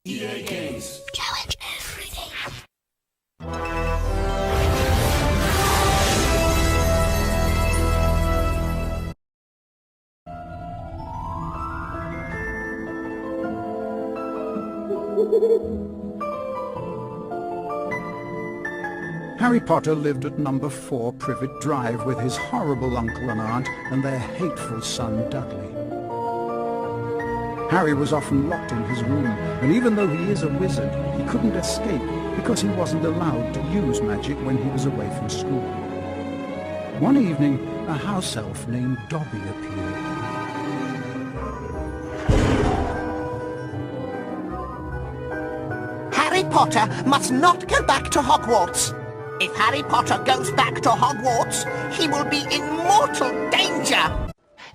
EA Games. Challenge everything. Harry Potter lived at number 4 Privet Drive with his horrible uncle and aunt and their hateful son Dudley. Harry was often locked in his room, and even though he is a wizard, he couldn't escape because he wasn't allowed to use magic when he was away from school. One evening, a house elf named Dobby appeared. Harry Potter must not go back to Hogwarts. If Harry Potter goes back to Hogwarts, he will be in mortal danger.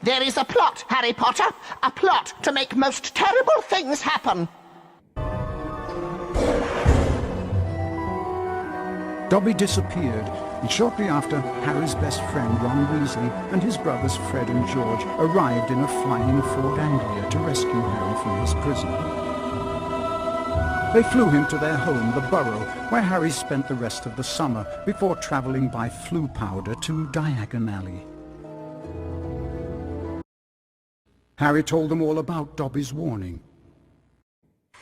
There is a plot, Harry Potter, a plot to make most terrible things happen. Dobby disappeared, and shortly after, Harry's best friend Ron Weasley and his brothers Fred and George arrived in a flying Ford Anglia to rescue Harry from his prison. They flew him to their home, the Burrow, where Harry spent the rest of the summer before travelling by Floo Powder to Diagon Alley. Harry told them all about Dobby's warning.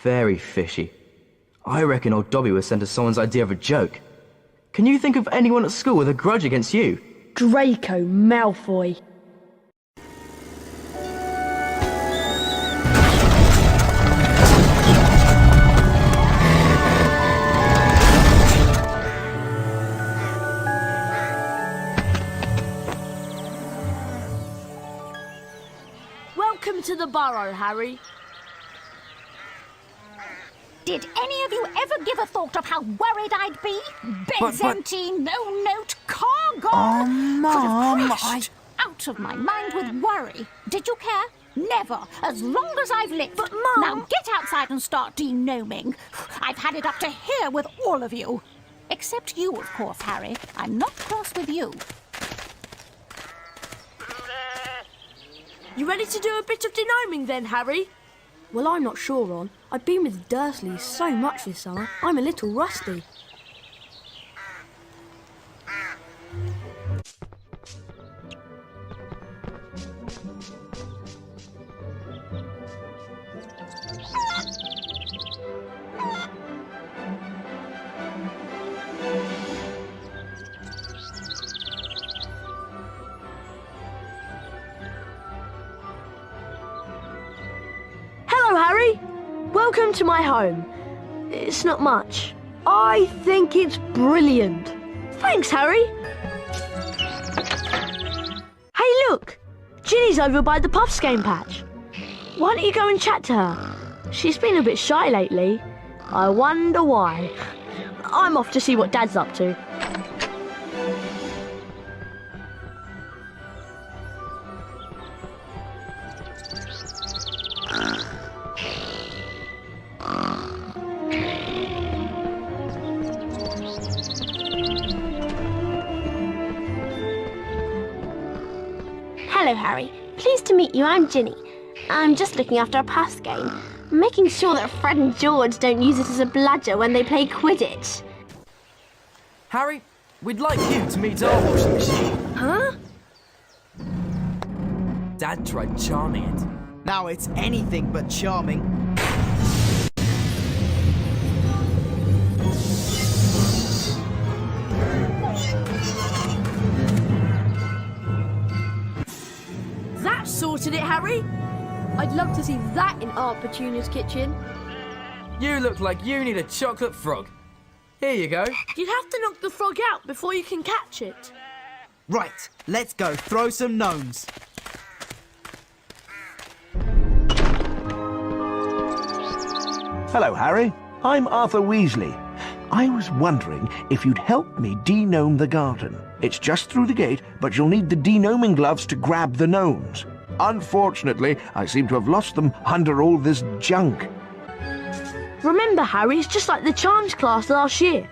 Very fishy. I reckon old Dobby was sent as someone's idea of a joke. Can you think of anyone at school with a grudge against you? Draco Malfoy. Welcome to the Burrow, Harry. Did any of you ever give a thought of how worried I'd be? Beds empty, no note, car gone. Oh, Mum, Could have crashed. Out of my mind with worry. Did you care? Never, as long as I've lived. But, Mum... Now get outside and start denoming. I've had it up to here with all of you. Except you, of course, Harry. I'm not cross with you. You ready to do a bit of denoming then, Harry? Well, I'm not sure, Ron. I've been with the Dursleys so much this summer, I'm a little rusty. Hello, Harry. Welcome to my home. It's not much. I think it's brilliant. Thanks, Harry. Hey, look. Ginny's over by the Puffskein patch. Why don't you go and chat to her? She's been a bit shy lately. I wonder why. I'm off to see what Dad's up to. Hello, Harry. Pleased to meet you. I'm Ginny. I'm just looking after a pass game, making sure that Fred and George don't use it as a bludger when they play Quidditch. Harry, we'd like you to meet our washing machine. Huh? Dad tried charming it. Now it's anything but charming. That sorted it, Harry. I'd love to see that in Aunt Petunia's kitchen. You look like you need a chocolate frog. Here you go. You'd have to knock the frog out before you can catch it. Right, let's go throw some gnomes. Hello, Harry. I'm Arthur Weasley. I was wondering if you'd help me denome the garden. It's just through the gate, but you'll need the denoming gloves to grab the gnomes. Unfortunately, I seem to have lost them under all this junk. Remember, Harry, it's just like the charms class last year.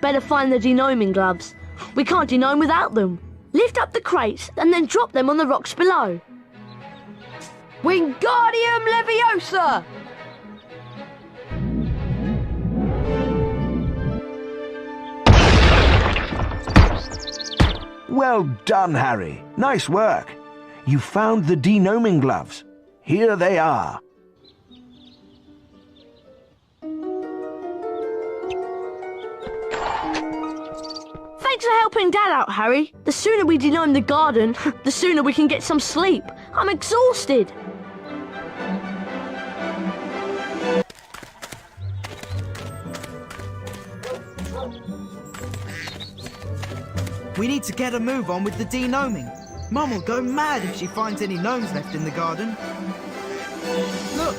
Better find the denoming gloves. We can't denome without them. Lift up the crates and then drop them on the rocks below. Wingardium Leviosa! Well done, Harry. Nice work. You found the denoming gloves. Here they are. Thanks for helping Dad out, Harry. The sooner we denome the garden, the sooner we can get some sleep. I'm exhausted. We need to get a move on with the denoming. Mum will go mad if she finds any gnomes left in the garden. Look!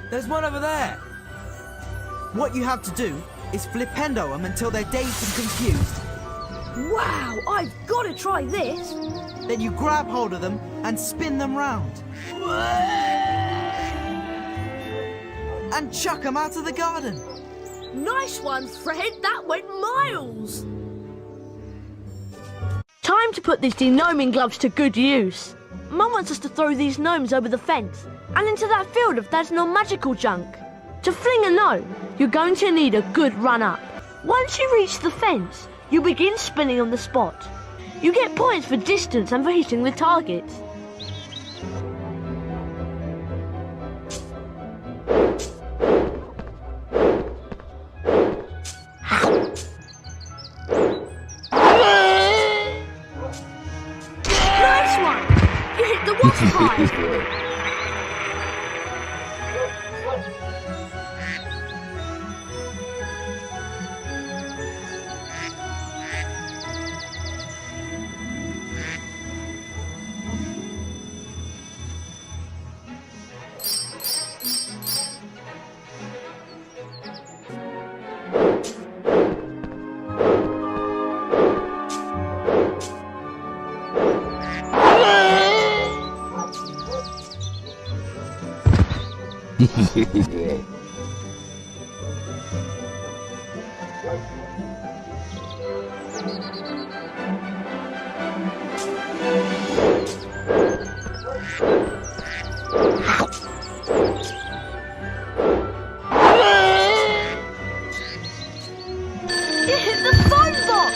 There's one over there! What you have to do is flipendo them until they're dazed and confused. Wow, I've got to try this. Then you grab hold of them and spin them round. And chuck them out of the garden. Nice one, Fred. That went miles. Time to put these denoming gloves to good use. Mum wants us to throw these gnomes over the fence and into that field of Dad's non-magical junk. To fling a gnome, you're going to need a good run-up. Once you reach the fence, you begin spinning on the spot. You get points for distance and for hitting the targets. Nice one! You hit the wasp hive. You hit the phone box!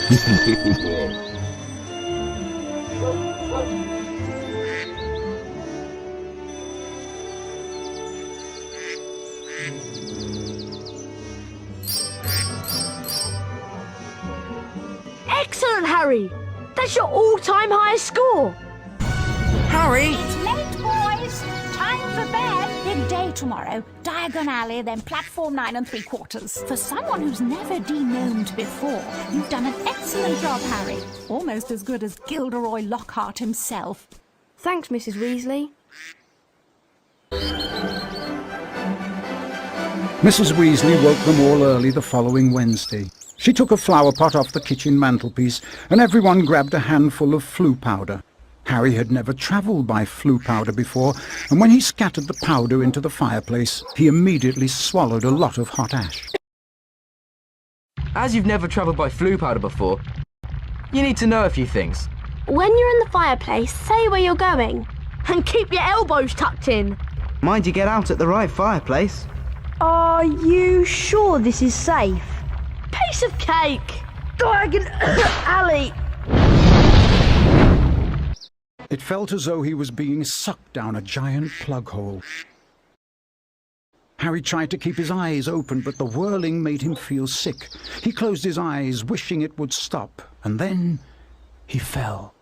Excellent, Harry! That's your all-time highest score! Harry! It's late, boys. Time for bed. Big day tomorrow. Diagon Alley, then platform 9 3/4. For someone who's never denomed before, you've done an excellent job, Harry. Almost as good as Gilderoy Lockhart himself. Thanks, Mrs. Weasley. Mrs. Weasley woke them all early the following Wednesday. She took a flower pot off the kitchen mantelpiece, and everyone grabbed a handful of flue powder. Harry had never travelled by flue powder before, and when he scattered the powder into the fireplace, he immediately swallowed a lot of hot ash. As you've never travelled by flue powder before, you need to know a few things. When you're in the fireplace, say where you're going. And keep your elbows tucked in. Mind you get out at the right fireplace. Are you sure this is safe? Piece of cake! Diagon Alley! It felt as though he was being sucked down a giant plug hole. Harry tried to keep his eyes open, but the whirling made him feel sick. He closed his eyes, wishing it would stop, and then he fell.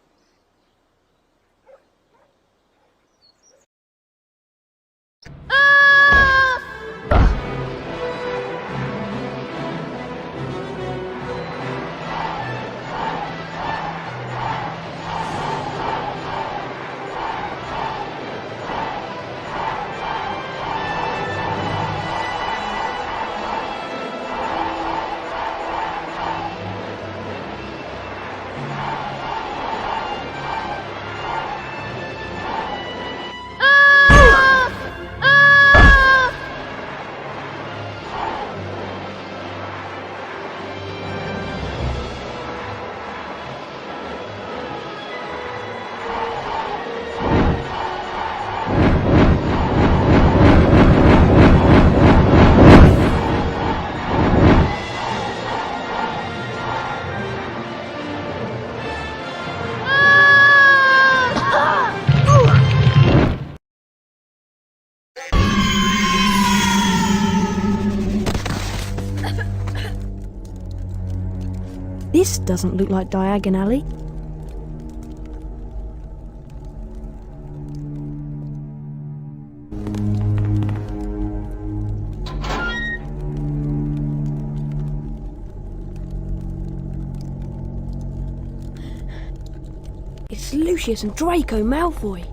This doesn't look like Diagon Alley. It's Lucius and Draco Malfoy.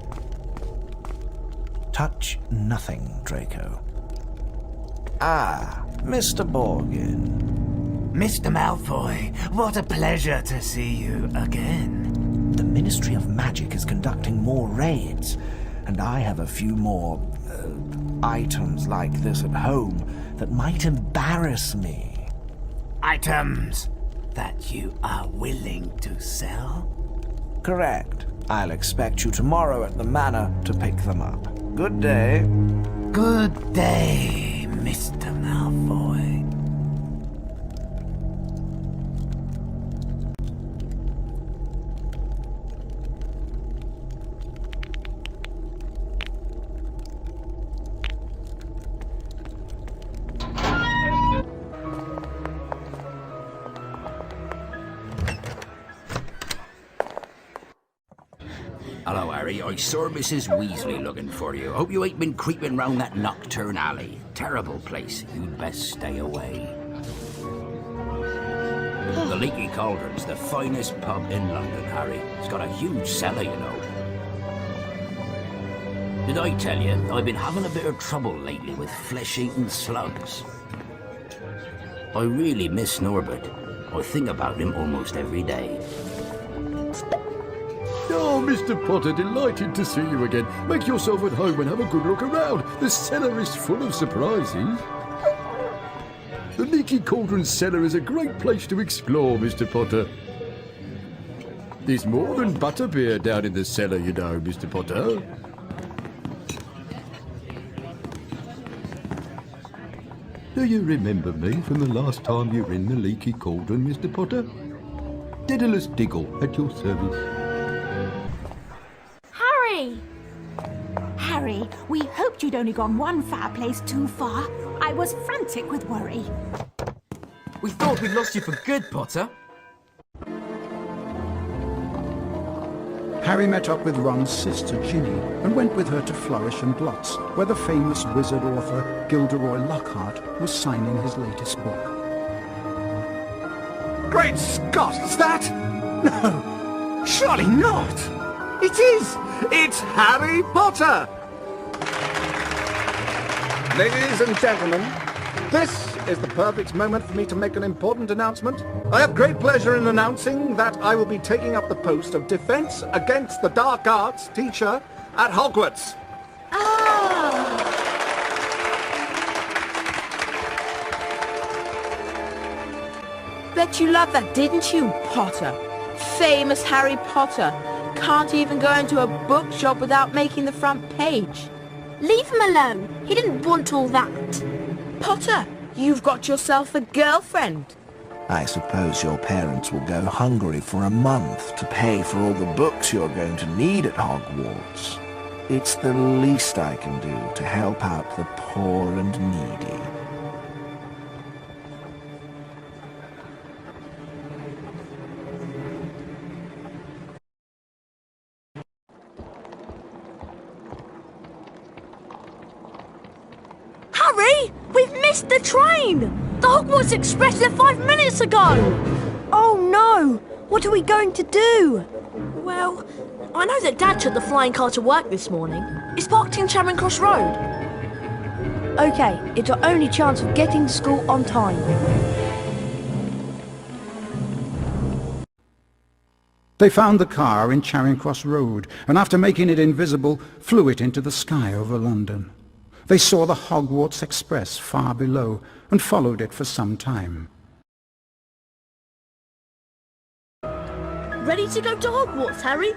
Touch nothing, Draco. Ah, Mr. Borgin. Mr. Malfoy, what a pleasure to see you again. The Ministry of Magic is conducting more raids, and I have a few more items like this at home that might embarrass me. Items that you are willing to sell? Correct. I'll expect you tomorrow at the manor to pick them up. Good day. Good day, Mr. Malfoy. Hello, Harry. I saw Mrs. Weasley looking for you. Hope you ain't been creeping round that nocturne alley. Terrible place. You'd best stay away. The Leaky Cauldron's the finest pub in London, Harry. It's got a huge cellar, you know. Did I tell you, I've been having a bit of trouble lately with flesh-eating slugs. I really miss Norbert. I think about him almost every day. Oh, Mr. Potter, delighted to see you again. Make yourself at home and have a good look around. The cellar is full of surprises. The Leaky Cauldron cellar is a great place to explore, Mr. Potter. There's more than butterbeer down in the cellar, you know, Mr. Potter. Do you remember me from the last time you were in the Leaky Cauldron, Mr. Potter? Daedalus Diggle, at your service. Harry, we hoped you'd only gone one fireplace too far. I was frantic with worry. We thought we'd lost you for good, Potter. Harry met up with Ron's sister Ginny and went with her to Flourish and Blots, where the famous wizard author Gilderoy Lockhart was signing his latest book. Great Scott, is that? No, surely not. It is! It's Harry Potter! Ladies and gentlemen, this is the perfect moment for me to make an important announcement. I have great pleasure in announcing that I will be taking up the post of Defense Against the Dark Arts teacher at Hogwarts. Bet you loved that, didn't you, Potter? Famous Harry Potter. Can't even go into a bookshop without making the front page. Leave him alone. He didn't want all that. Potter, you've got yourself a girlfriend. I suppose your parents will go hungry for a month to pay for all the books you're going to need at Hogwarts. It's the least I can do to help out the poor and needy. Harry! We've missed the train! The Hogwarts Express left 5 minutes ago! Oh no! What are we going to do? Well, I know that Dad took the flying car to work this morning. It's parked in Charing Cross Road. Okay, it's our only chance of getting to school on time. They found the car in Charing Cross Road, and after making it invisible, flew it into the sky over London. They saw the Hogwarts Express far below, and followed it for some time. Ready to go to Hogwarts, Harry?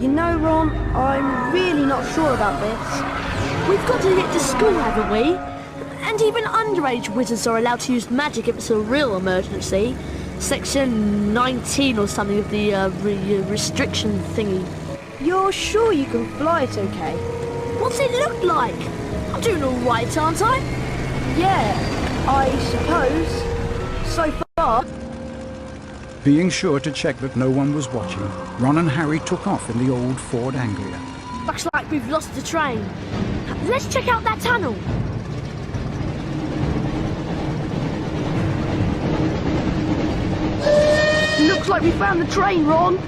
You know, Ron, I'm really not sure about this. We've got to get to school, haven't we? And even underage wizards are allowed to use magic if it's a real emergency. Section 19 or something of the restriction thingy. You're sure you can fly it okay? What's it look like? I'm doing all right, aren't I? Yeah, I suppose. So far. Being sure to check that no one was watching, Ron and Harry took off in the old Ford Anglia. Looks like we've lost the train. Let's check out that tunnel. Looks like we found the train, Ron.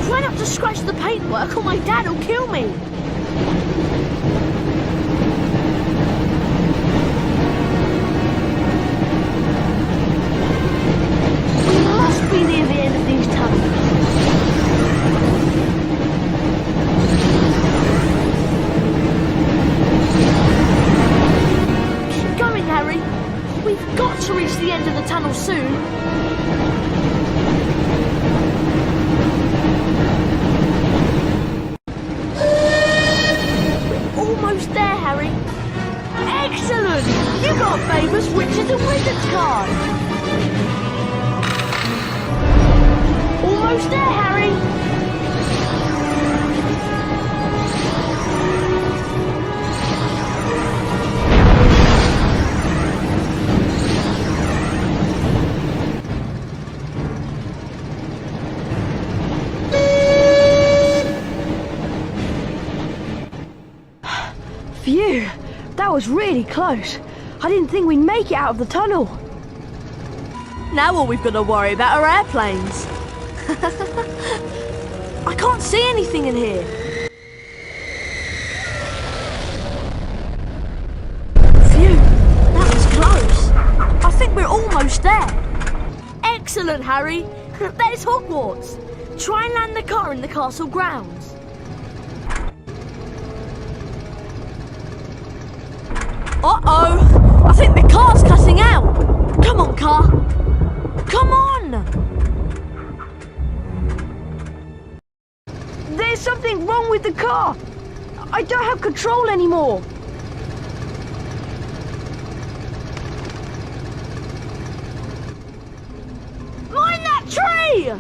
Try not to scratch the paintwork or my dad will kill me. We must be near the end of these tunnels. Keep going, Harry. We've got to reach the end of the tunnel soon. Almost there, Harry. Excellent! You got a famous Witches and Wizards card. Almost there, Harry. Phew, that was really close. I didn't think we'd make it out of the tunnel. Now all we've got to worry about are airplanes. I can't see anything in here. Phew, that was close. I think we're almost there. Excellent, Harry. There's Hogwarts. Try and land the car in the castle grounds. Uh-oh! I think the car's cutting out! Come on, car! Come on! There's something wrong with the car! I don't have control anymore! Mind that tree!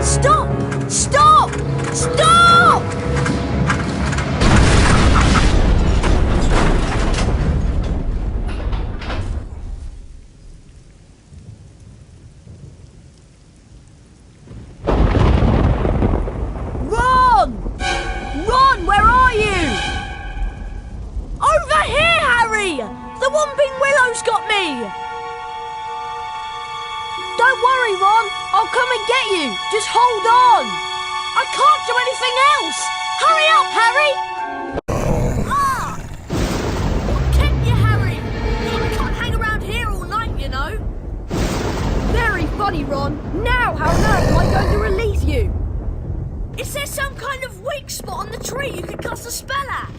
Stop! Stop! Stop! The Whomping Willow's got me! Don't worry, Ron. I'll come and get you. Just hold on. I can't do anything else. Hurry up, Harry! Ah! What kept you, Harry? You can't hang around here all night, you know. Very funny, Ron. Now how on earth am I going to release you? Is there some kind of weak spot on the tree you could cast a spell at?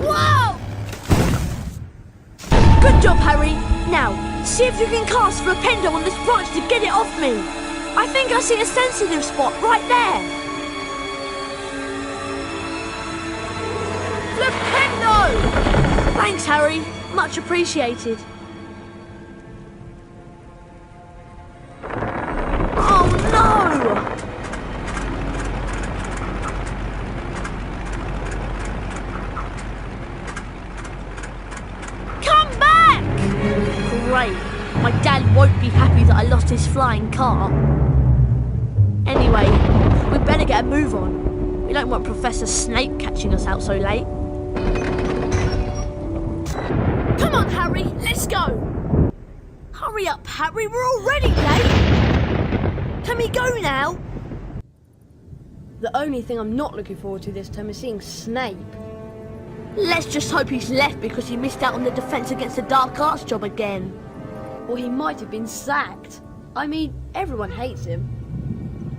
Whoa! Good job, Harry. Now, see if you can cast Flipendo on this branch to get it off me. I think I see a sensitive spot right there. Flipendo! Thanks, Harry. Much appreciated. Oh, no! Great. My dad won't be happy that I lost his flying car. Anyway, we'd better get a move on. We don't want Professor Snape catching us out so late. Come on, Harry, let's go. Hurry up, Harry, we're already late. Can we go now? The only thing I'm not looking forward to this time is seeing Snape. Let's just hope he's left because he missed out on the Defense Against the Dark Arts job again. Or he might have been sacked. I mean, everyone hates him.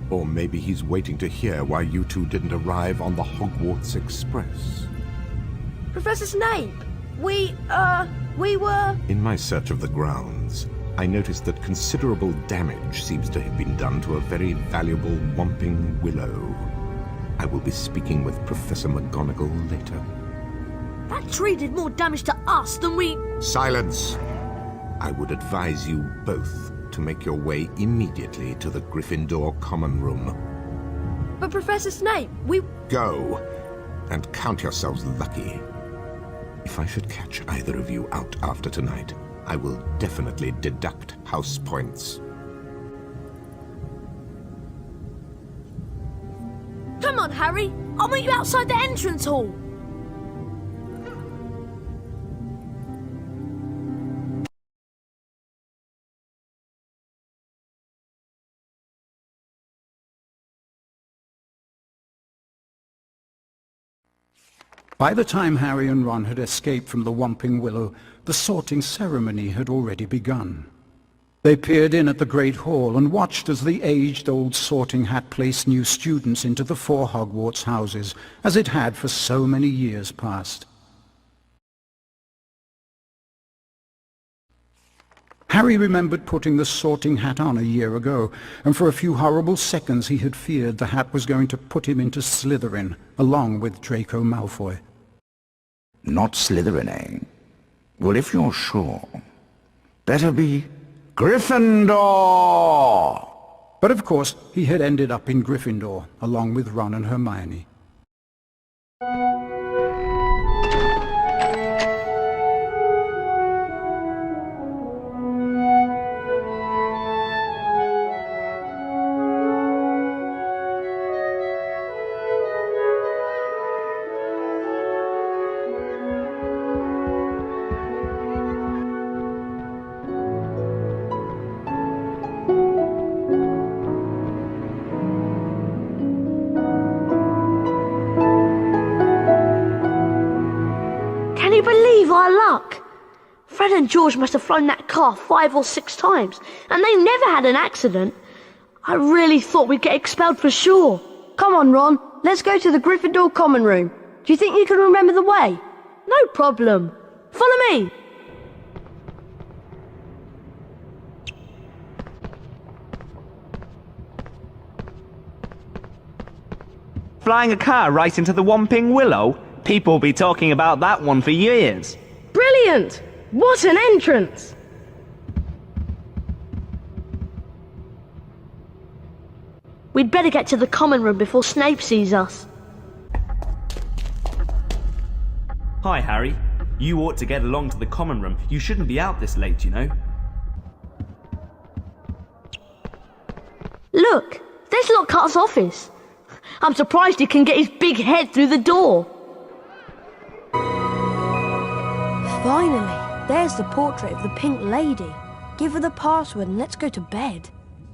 Or maybe he's waiting to hear why you two didn't arrive on the Hogwarts Express. Professor Snape, we were... In my search of the grounds, I noticed that considerable damage seems to have been done to a very valuable Whomping Willow. I will be speaking with Professor McGonagall later. That tree did more damage to us than we... Silence! I would advise you both to make your way immediately to the Gryffindor common room. But Professor Snape, we... Go, and count yourselves lucky. If I should catch either of you out after tonight, I will definitely deduct house points. Come on, Harry. I'll meet you outside the entrance hall. By the time Harry and Ron had escaped from the Whomping Willow, the sorting ceremony had already begun. They peered in at the Great Hall and watched as the aged-old sorting hat placed new students into the 4 Hogwarts houses, as it had for so many years past. Harry remembered putting the sorting hat on a year ago, and for a few horrible seconds he had feared the hat was going to put him into Slytherin, along with Draco Malfoy. Not Slytherin, eh? Well, if you're sure, better be Gryffindor! But of course, he had ended up in Gryffindor, along with Ron and Hermione. Can you believe our luck? Fred and George must have flown that car 5 or 6 times, and they never had an accident. I really thought we'd get expelled for sure. Come on, Ron. Let's go to the Gryffindor common room. Do you think you can remember the way? No problem. Follow me. Flying a car right into the Whomping Willow? People will be talking about that one for years. Brilliant! What an entrance! We'd better get to the common room before Snape sees us. Hi, Harry. You ought to get along to the common room. You shouldn't be out this late, you know. Look, there's Lockhart's office. I'm surprised he can get his big head through the door. Finally, there's the portrait of the Pink Lady. Give her the password and let's go to bed.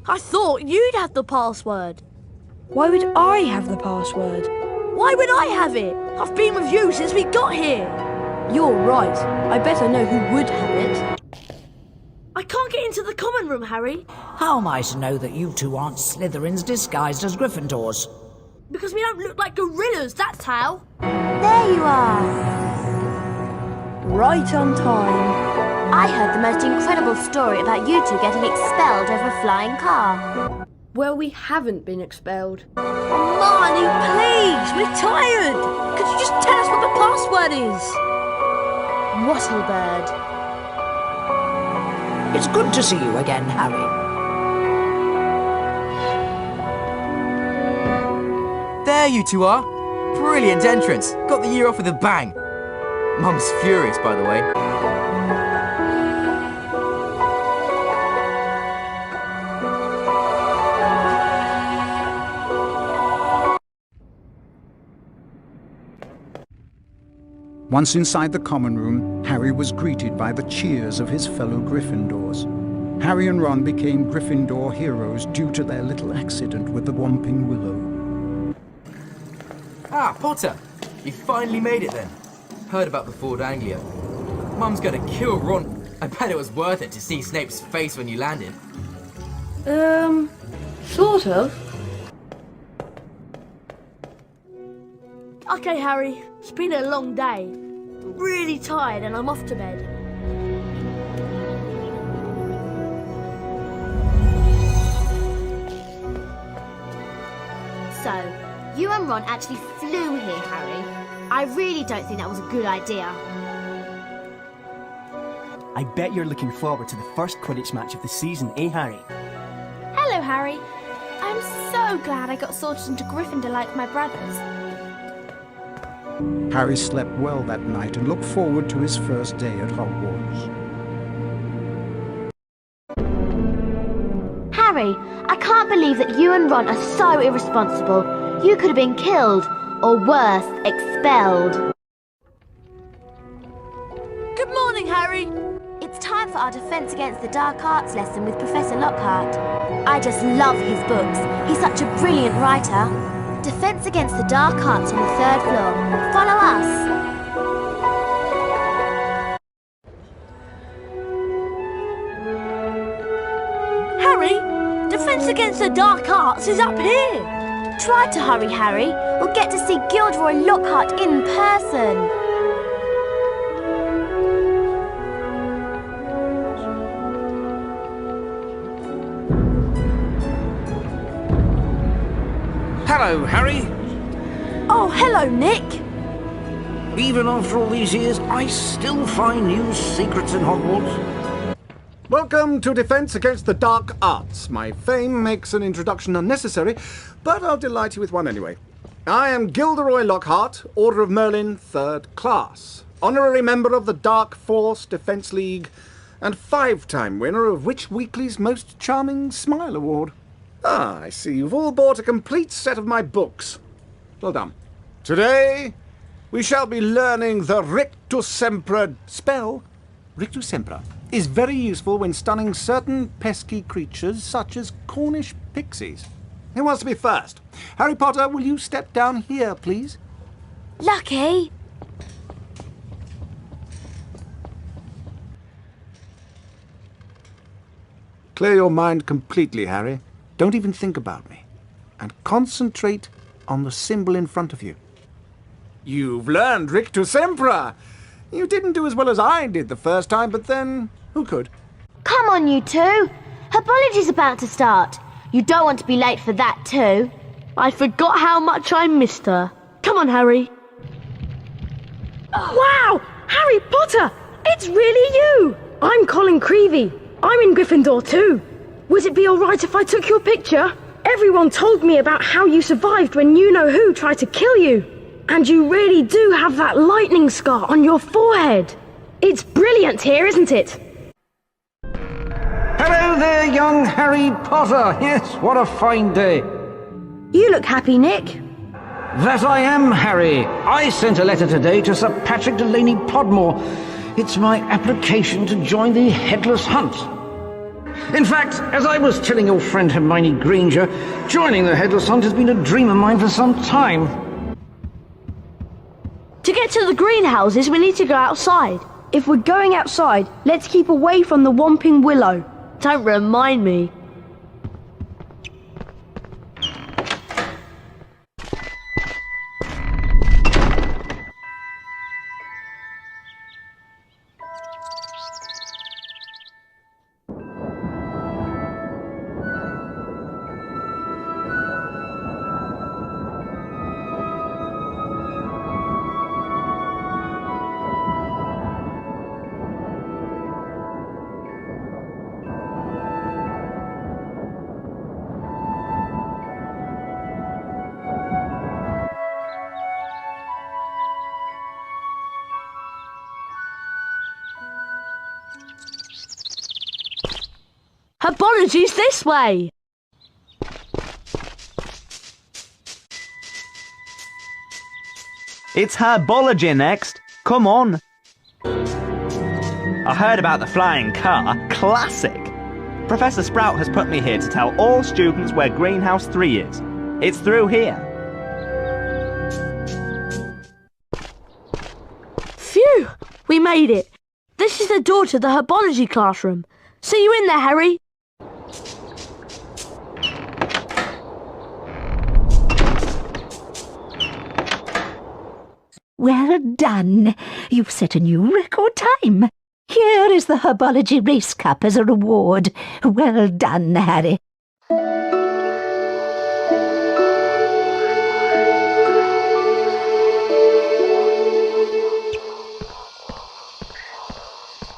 I thought you'd have the password. Why would I have the password? Why would I have it? I've been with you since we got here. You're right. I better know who would have it. I can't get into the common room, Harry. How am I to know that you two aren't Slytherins disguised as Gryffindors? Because we don't look like gorillas, that's how. There you are. Right on time. I heard the most incredible story about you two getting expelled over a flying car. Well, we haven't been expelled. Marnie, please! We're tired! Could you just tell us what the password is? Wattlebird. It's good to see you again, Harry. There you two are. Brilliant entrance. Got the year off with a bang. Mum's furious, by the way. Once inside the common room, Harry was greeted by the cheers of his fellow Gryffindors. Harry and Ron became Gryffindor heroes due to their little accident with the Whomping Willow. Ah, Potter! You finally made it then. Heard about the Ford Anglia. Mum's gonna kill Ron. I bet it was worth it to see Snape's face when you landed. Sort of. Okay, Harry. It's been a long day. I'm really tired and I'm off to bed. So, you and Ron actually flew here, Harry. I really don't think that was a good idea. I bet you're looking forward to the first Quidditch match of the season, eh, Harry? Hello, Harry. I'm so glad I got sorted into Gryffindor like my brothers. Harry slept well that night and looked forward to his first day at Hogwarts. Harry, I can't believe that you and Ron are so irresponsible. You could have been killed, or worse, expelled. Good morning, Harry. It's time for our Defence Against the Dark Arts lesson with Professor Lockhart. I just love his books. He's such a brilliant writer. Defence Against the Dark Arts on the 3rd floor. Follow us. Harry, Defence Against the Dark Arts is up here. Try to hurry, Harry. We'll get to see Gilderoy Lockhart in person. Hello, Harry. Oh, hello, Nick. Even after all these years, I still find new secrets in Hogwarts. Welcome to Defence Against the Dark Arts. My fame makes an introduction unnecessary, but I'll delight you with one anyway. I am Gilderoy Lockhart, Order of Merlin, 3rd class. Honorary member of the Dark Force Defence League, and 5-time winner of Witch Weekly's Most Charming Smile Award. Ah, I see you've all bought a complete set of my books. Well done. Today, we shall be learning the Rictus Sempra spell. Rictus Sempra is very useful when stunning certain pesky creatures such as Cornish pixies. Who wants to be first? Harry Potter, will you step down here, please? Lucky. Clear your mind completely, Harry. Don't even think about me. And concentrate on the symbol in front of you. You've learned Rictus Sempra! You didn't do as well as I did the first time, but then, who could? Come on, you two. Herbology's about to start. You don't want to be late for that too. I forgot how much I missed her. Come on, Harry. Wow! Harry Potter! It's really you! I'm Colin Creevy. I'm in Gryffindor too. Would it be alright if I took your picture? Everyone told me about how you survived when you-know-who tried to kill you. And you really do have that lightning scar on your forehead. It's brilliant here, isn't it? Hello there, young Harry Potter. Yes, what a fine day. You look happy, Nick. That I am, Harry. I sent a letter today to Sir Patrick Delaney Podmore. It's my application to join the Headless Hunt. In fact, as I was telling your friend Hermione Granger, joining the Headless Hunt has been a dream of mine for some time. To get to the greenhouses, we need to go outside. If we're going outside, let's keep away from the Whomping Willow. Don't remind me. Herbology's this way. It's herbology next. Come on. I heard about the flying car. Classic. Professor Sprout has put me here to tell all students where Greenhouse 3 is. It's through here. Phew! We made it. This is the door to the herbology classroom. See you in there, Harry. Well done. You've set a new record time. Here is the Herbology Race Cup as a reward. Well done, Harry.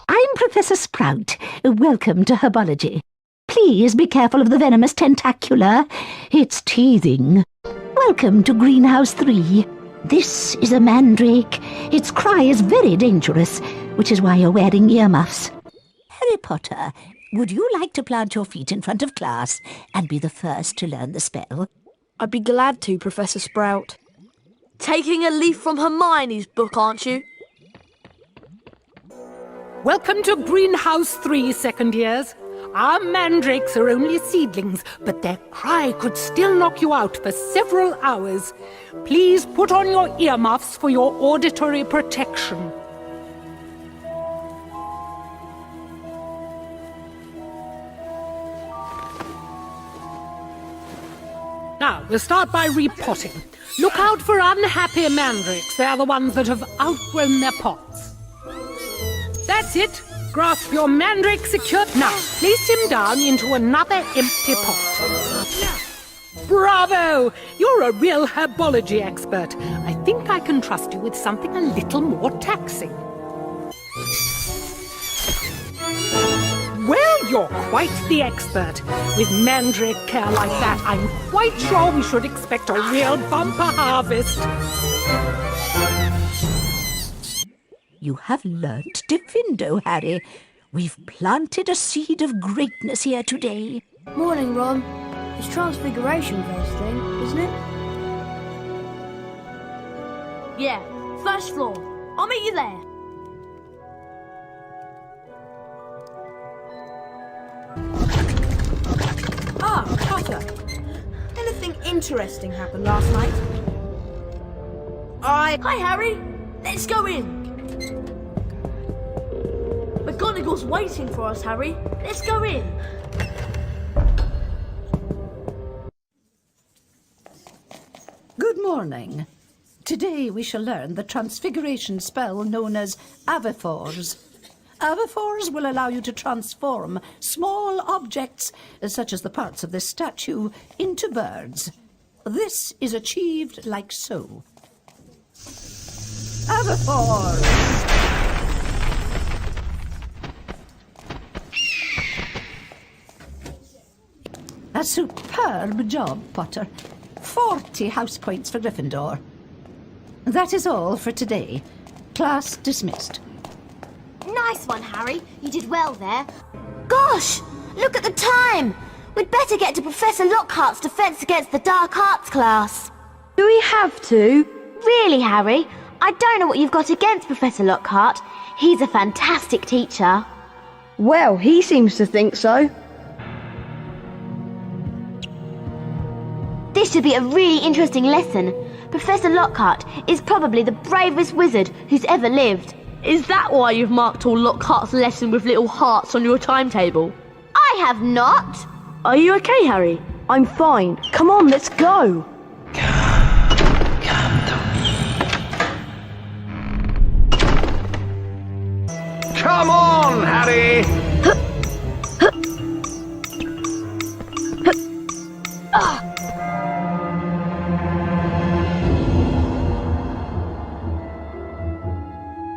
I'm Professor Sprout, welcome to Herbology. Please be careful of the venomous tentacula. It's teething. Welcome to Greenhouse 3. This is a mandrake. Its cry is very dangerous, which is why you're wearing earmuffs. Harry Potter, would you like to plant your feet in front of class and be the first to learn the spell? I'd be glad to, Professor Sprout. Taking a leaf from Hermione's book, aren't you? Welcome to Greenhouse 3, second years. Our mandrakes are only seedlings, but their cry could still knock you out for several hours. Please put on your earmuffs for your auditory protection. Now, we'll start by repotting. Look out for unhappy mandrakes. They're the ones that have outgrown their pots. That's it. Grasp your mandrake secure. Now, place him down into another empty pot. Bravo! You're a real herbology expert. I think I can trust you with something a little more taxing. Well, you're quite the expert. With mandrake care like that, I'm quite sure we should expect a real bumper harvest. You have learnt Diffindo, Harry. We've planted a seed of greatness here today. Morning, Ron. It's Transfiguration first thing, isn't it? Yeah, first floor. I'll meet you there. Ah, Potter. Anything interesting happened last night? Hi, Harry. Let's go in. McGonagall's waiting for us, Harry. Let's go in. Good morning. Today we shall learn the transfiguration spell known as Avifors. Avifors will allow you to transform small objects, such as the parts of this statue, into birds. This is achieved like so. Avifors! A superb job, Potter. 40 house points for Gryffindor. That is all for today. Class dismissed. Nice one, Harry. You did well there. Gosh! Look at the time! We'd better get to Professor Lockhart's Defense Against the Dark Arts class. Do we have to? Really, Harry? I don't know what you've got against Professor Lockhart. He's a fantastic teacher. Well, he seems to think so. This should be a really interesting lesson. Professor Lockhart is probably the bravest wizard who's ever lived. Is that why you've marked all Lockhart's lesson with little hearts on your timetable? I have not. Are you okay, Harry? I'm fine. Come on, let's go. Come on, Harry!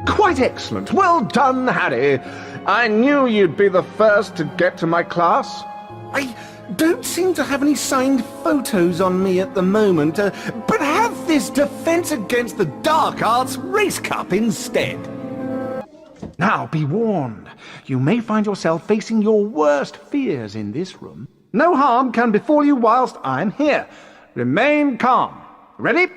Quite excellent. Well done, Harry. I knew you'd be the first to get to my class. I don't seem to have any signed photos on me at the moment, but have this Defense Against the Dark Arts Race Cup instead. Now, be warned. You may find yourself facing your worst fears in this room. No harm can befall you whilst I'm here. Remain calm. Ready?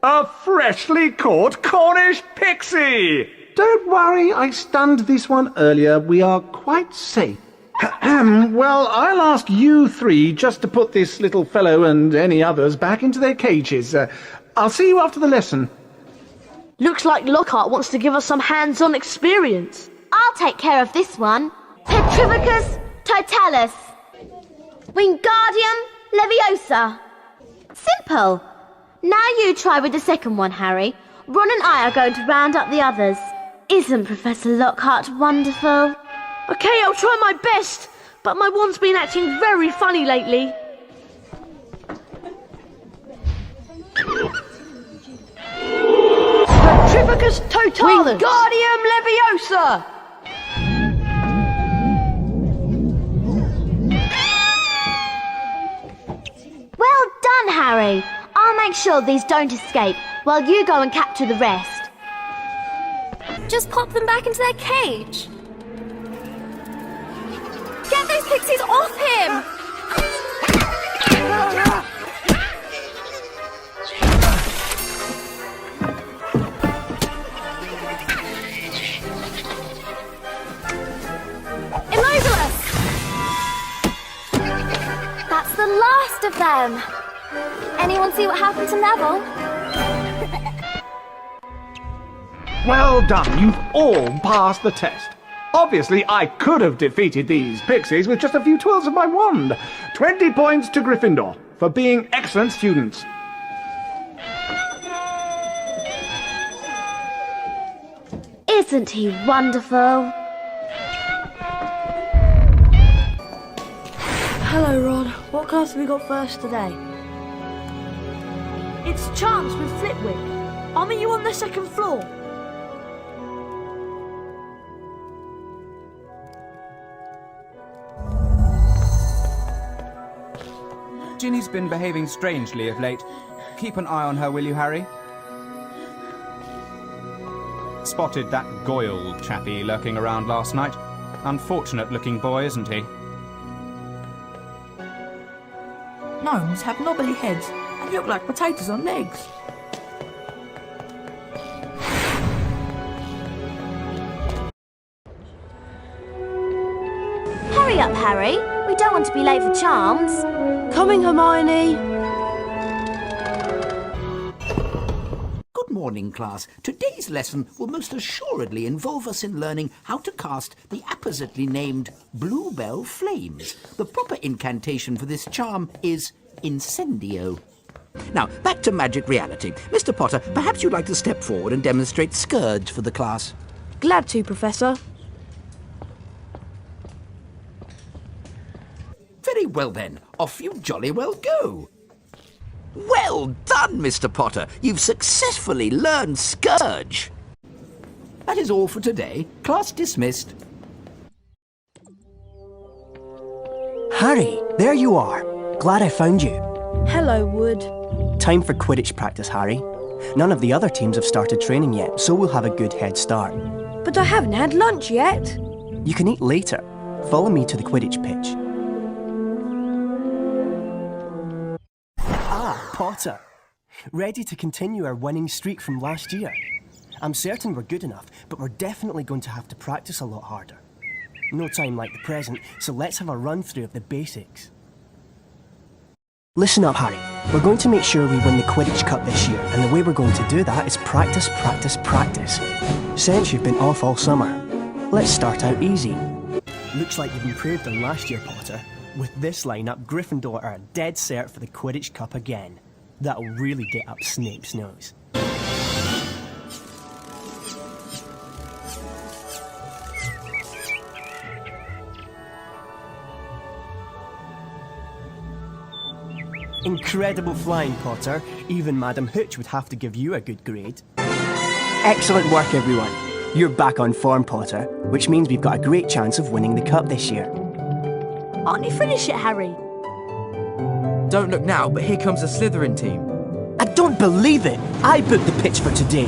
A freshly caught Cornish pixie! Don't worry, I stunned this one earlier. We are quite safe. Well, I'll ask you three just to put this little fellow and any others back into their cages. I'll see you after the lesson. Looks like Lockhart wants to give us some hands-on experience. I'll take care of this one. Petrivicus totalis. Wingardium Leviosa. Simple. Now you try with the second one, Harry. Ron and I are going to round up the others. Isn't Professor Lockhart wonderful? Okay, I'll try my best, but my wand's been acting very funny lately. Petrivicus totalis! Wingardium Leviosa! me. I'll make sure these don't escape, while you go and capture the rest. Just pop them back into their cage. Get those pixies off him! Immobilus! That's the last of them. Anyone see what happened to Neville? Well done, you've all passed the test. Obviously, I could have defeated these pixies with just a few twirls of my wand. 20 points to Gryffindor for being excellent students. Isn't he wonderful? Hello, Ron. What class have we got first today? It's Charms with Flitwick. I'll meet you on the second floor. Ginny's been behaving strangely of late. Keep an eye on her, will you, Harry? Spotted that Goyle chappie lurking around last night. Unfortunate-looking boy, isn't he? Gnomes have knobbly heads and look like potatoes on legs. Hurry up, Harry. We don't want to be late for Charms. Coming, Hermione. Good morning, class. Today's lesson will most assuredly involve us in learning how to cast the appositely named Bluebell Flames. The proper incantation for this charm is Incendio. Now, back to magic reality. Mr. Potter, perhaps you'd like to step forward and demonstrate Scourge for the class. Glad to, Professor. Very well then, off you jolly well go. Well done, Mr. Potter. You've successfully learned Scourge. That is all for today. Class dismissed. Harry, there you are. Glad I found you. Hello, Wood. Time for Quidditch practice, Harry. None of the other teams have started training yet, so we'll have a good head start. But I haven't had lunch yet. You can eat later. Follow me to the Quidditch pitch. Potter. Ready to continue our winning streak from last year. I'm certain we're good enough, but we're definitely going to have to practice a lot harder. No time like the present, so let's have a run-through of the basics. Listen up, Harry. We're going to make sure we win the Quidditch Cup this year, and the way we're going to do that is practice, practice, practice. Since you've been off all summer, let's start out easy. Looks like you've improved on last year, Potter. With this lineup, Gryffindor are a dead cert for the Quidditch Cup again. That'll really get up Snape's nose. Incredible flying, Potter. Even Madam Hooch would have to give you a good grade. Excellent work, everyone. You're back on form, Potter, which means we've got a great chance of winning the cup this year. Aren't you finished yet, Harry? Don't look now, but here comes the Slytherin team. I don't believe it! I booked the pitch for today.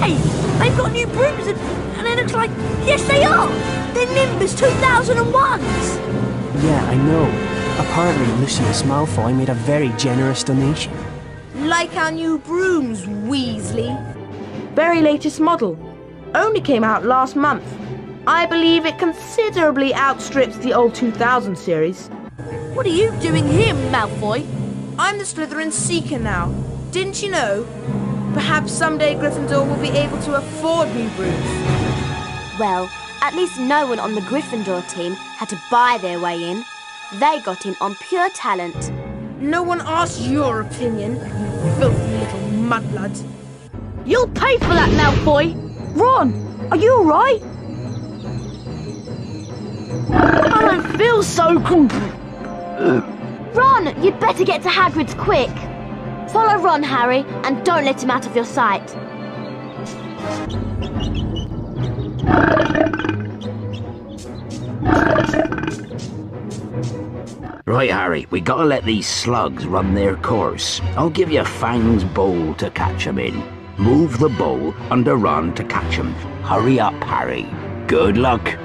Hey! They've got new brooms and it looks like... Yes, they are! They're Nimbus 2001s! Yeah, I know. Apparently Lucius Malfoy made a very generous donation. Like our new brooms, Weasley. Very latest model. Only came out last month. I believe it considerably outstrips the old 2000 series. What are you doing here, Malfoy? I'm the Slytherin Seeker now. Didn't you know? Perhaps someday Gryffindor will be able to afford new brooms. Well, at least no one on the Gryffindor team had to buy their way in. They got in on pure talent. No one asked your opinion, you filthy little mudblood. You'll pay for that, Malfoy! Ron, are you alright? I don't feel so good. Ron, you'd better get to Hagrid's quick. Follow Ron, Harry, and don't let him out of your sight. Right, Harry, we gotta let these slugs run their course. I'll give you Fang's bowl to catch 'em in. Move the bowl under Ron to catch 'em. Hurry up, Harry. Good luck.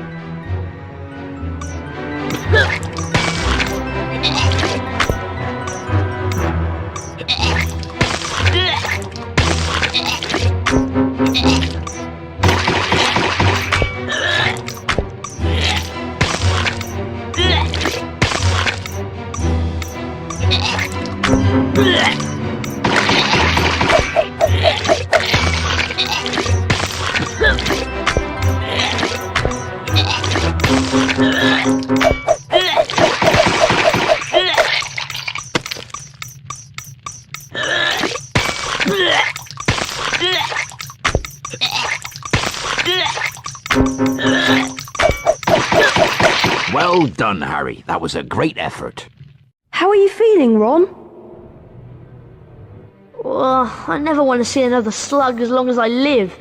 Well done, Harry. That was a great effort. How are you feeling, Ron? I never want to see another slug as long as I live.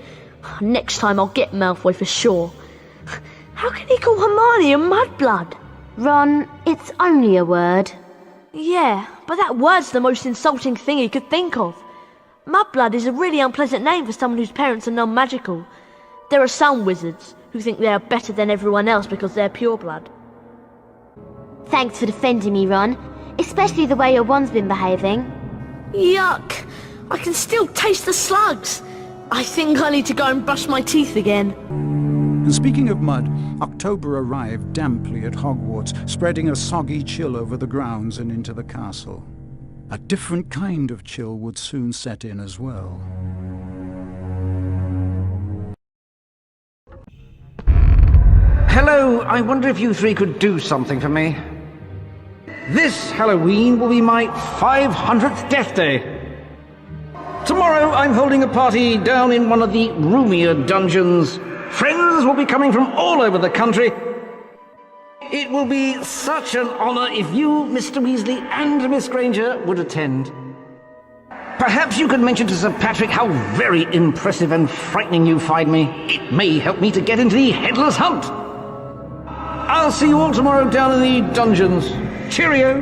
Next time I'll get Malfoy for sure. How can he call Hermione a mudblood? Ron, it's only a word. Yeah, but that word's the most insulting thing he could think of. Mudblood is a really unpleasant name for someone whose parents are non-magical. There are some wizards who think they are better than everyone else because they're pureblood. Thanks for defending me, Ron. Especially the way your wand's been behaving. Yuck! I can still taste the slugs. I think I need to go and brush my teeth again. And speaking of mud, October arrived damply at Hogwarts, spreading a soggy chill over the grounds and into the castle. A different kind of chill would soon set in as well. Hello, I wonder if you three could do something for me. This Halloween will be my 500th Death Day. Tomorrow I'm holding a party down in one of the roomier dungeons. Friends will be coming from all over the country. It will be such an honour if you, Mr. Weasley, and Miss Granger would attend. Perhaps you could mention to Sir Patrick how very impressive and frightening you find me. It may help me to get into the Headless Hunt. I'll see you all tomorrow down in the dungeons. Cheerio!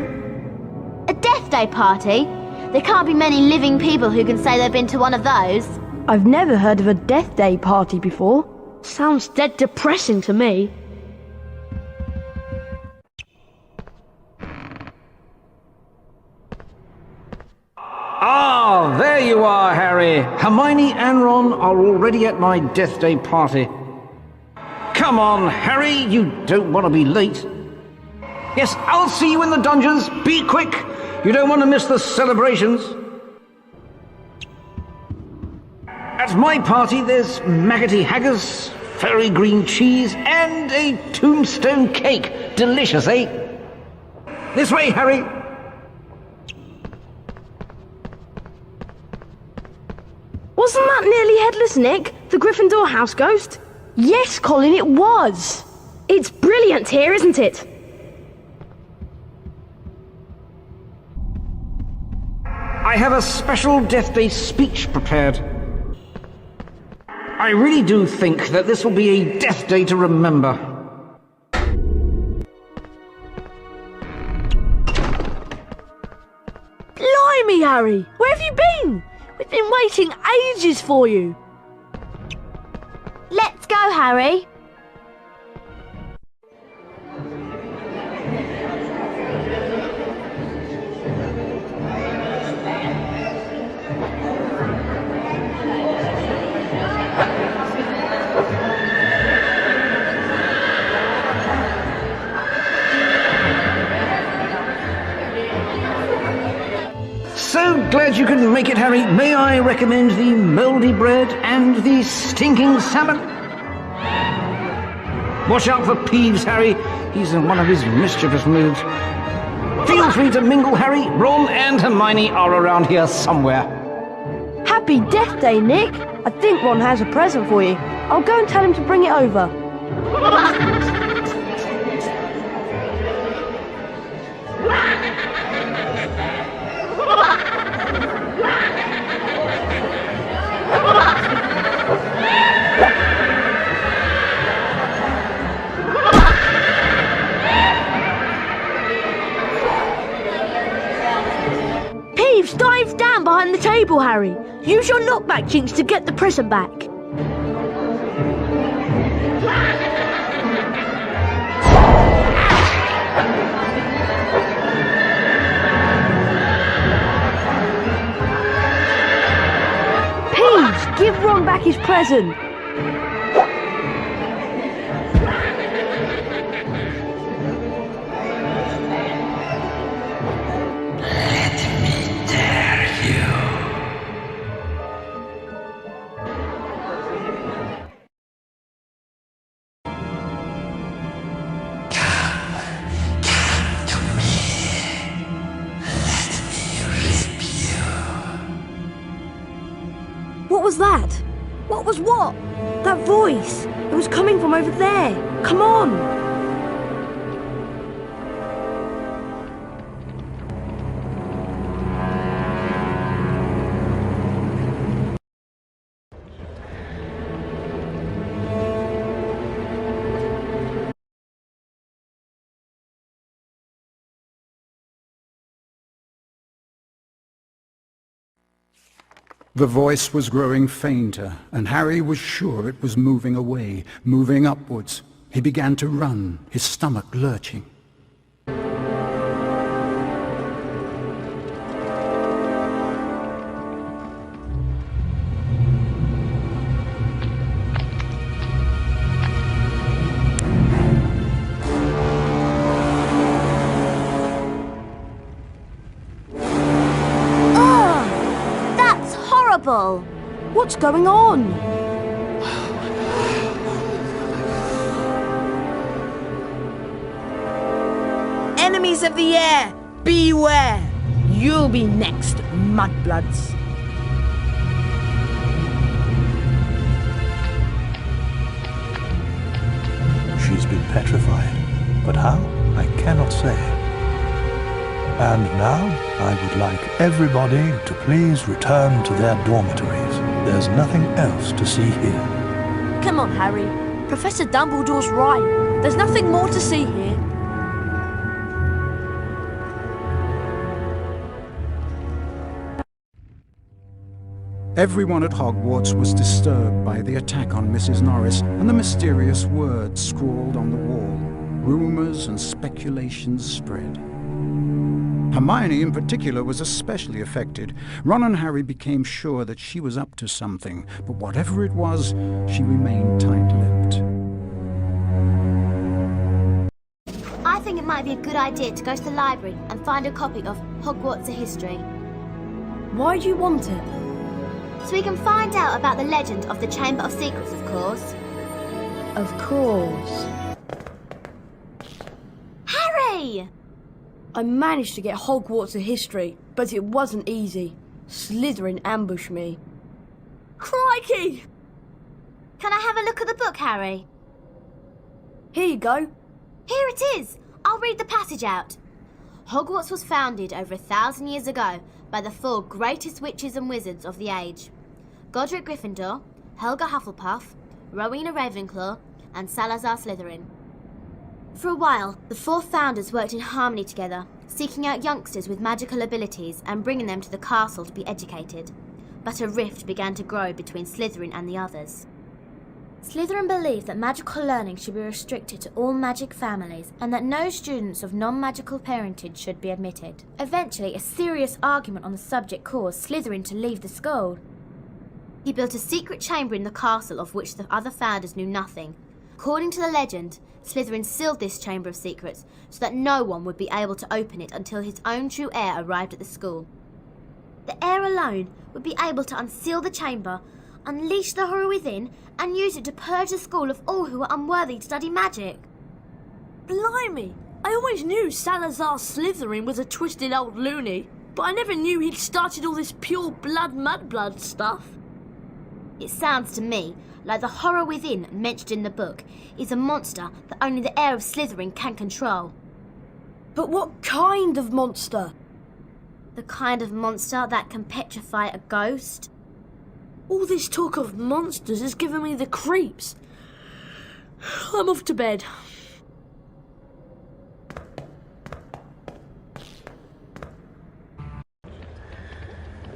A Death Day party? There can't be many living people who can say they've been to one of those. I've never heard of a Death Day party before. Sounds dead depressing to me. Ah, there you are, Harry. Hermione and Ron are already at my Death Day party. Come on, Harry, you don't want to be late. Yes, I'll see you in the dungeons. Be quick. You don't want to miss the celebrations. At my party, there's maggoty haggis, fairy green cheese, and a tombstone cake. Delicious, eh? This way, Harry. Wasn't that nearly Headless Nick, the Gryffindor house ghost? Yes, Colin, it was. It's brilliant here, isn't it? I have a special Death Day speech prepared. I really do think that this will be a Death Day to remember. Blimey, Harry! Where have you been? We've been waiting ages for you. Let's go, Harry. So glad you could make it, Harry. May I recommend the mouldy bread and the stinking salmon? Watch out for Peeves, Harry. He's in one of his mischievous moods. Feel free to mingle, Harry. Ron and Hermione are around here somewhere. Happy Death Day, Nick. I think Ron has a present for you. I'll go and tell him to bring it over. behind the table, Harry. Use your knockback jinx to get the prism back. Peeves, give Ron back his present. What was that? What was what? That voice. It was coming from over there. Come on. The voice was growing fainter, and Harry was sure it was moving away, moving upwards. He began to run, his stomach lurching. What's going on? Enemies of the air, beware! You'll be next, mudbloods. She's been petrified, but how? I cannot say. And now, I would like everybody to please return to their dormitories. There's nothing else to see here. Come on, Harry. Professor Dumbledore's right. There's nothing more to see here. Everyone at Hogwarts was disturbed by the attack on Mrs. Norris and the mysterious words scrawled on the wall. Rumours and speculations spread. Hermione in particular was especially affected. Ron and Harry became sure that she was up to something, but whatever it was, she remained tight-lipped. I think it might be a good idea to go to the library and find a copy of Hogwarts A History. Why do you want it? So we can find out about the legend of the Chamber of Secrets, of course. Of course. Harry! I managed to get Hogwarts A History, but it wasn't easy. Slytherin ambushed me. Crikey! Can I have a look at the book, Harry? Here you go. Here it is! I'll read the passage out. Hogwarts was founded over 1,000 years ago by the 4 greatest witches and wizards of the age. Godric Gryffindor, Helga Hufflepuff, Rowena Ravenclaw, and Salazar Slytherin. For a while, the 4 founders worked in harmony together, seeking out youngsters with magical abilities and bringing them to the castle to be educated. But a rift began to grow between Slytherin and the others. Slytherin believed that magical learning should be restricted to all magic families and that no students of non-magical parentage should be admitted. Eventually, a serious argument on the subject caused Slytherin to leave the school. He built a secret chamber in the castle of which the other founders knew nothing. According to the legend, Slytherin sealed this chamber of secrets so that no one would be able to open it until his own true heir arrived at the school. The heir alone would be able to unseal the chamber, unleash the horror within, and use it to purge the school of all who are unworthy to study magic. Blimey! I always knew Salazar Slytherin was a twisted old loony, but I never knew he'd started all this pure blood mudblood stuff. It sounds to me like the horror within mentioned in the book is a monster that only the heir of Slytherin can control. But what kind of monster? The kind of monster that can petrify a ghost. All this talk of monsters has given me the creeps. I'm off to bed.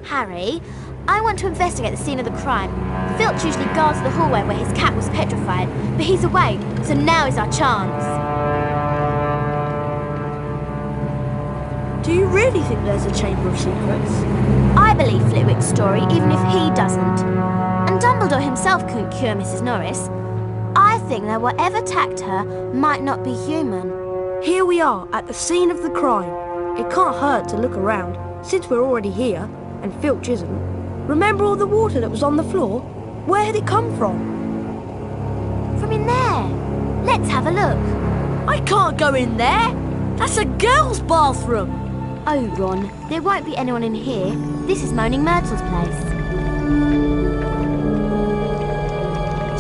Harry, I want to investigate the scene of the crime. Filch usually guards the hallway where his cat was petrified, but he's away, so now is our chance. Do you really think there's a Chamber of Secrets? I believe Flitwick's story, even if he doesn't. And Dumbledore himself couldn't cure Mrs. Norris. I think that whatever attacked her might not be human. Here we are, at the scene of the crime. It can't hurt to look around, since we're already here, and Filch isn't. Remember all the water that was on the floor? Where had it come from? From in there. Let's have a look. I can't go in there! That's a girl's bathroom! Oh, Ron, there won't be anyone in here. This is Moaning Myrtle's place.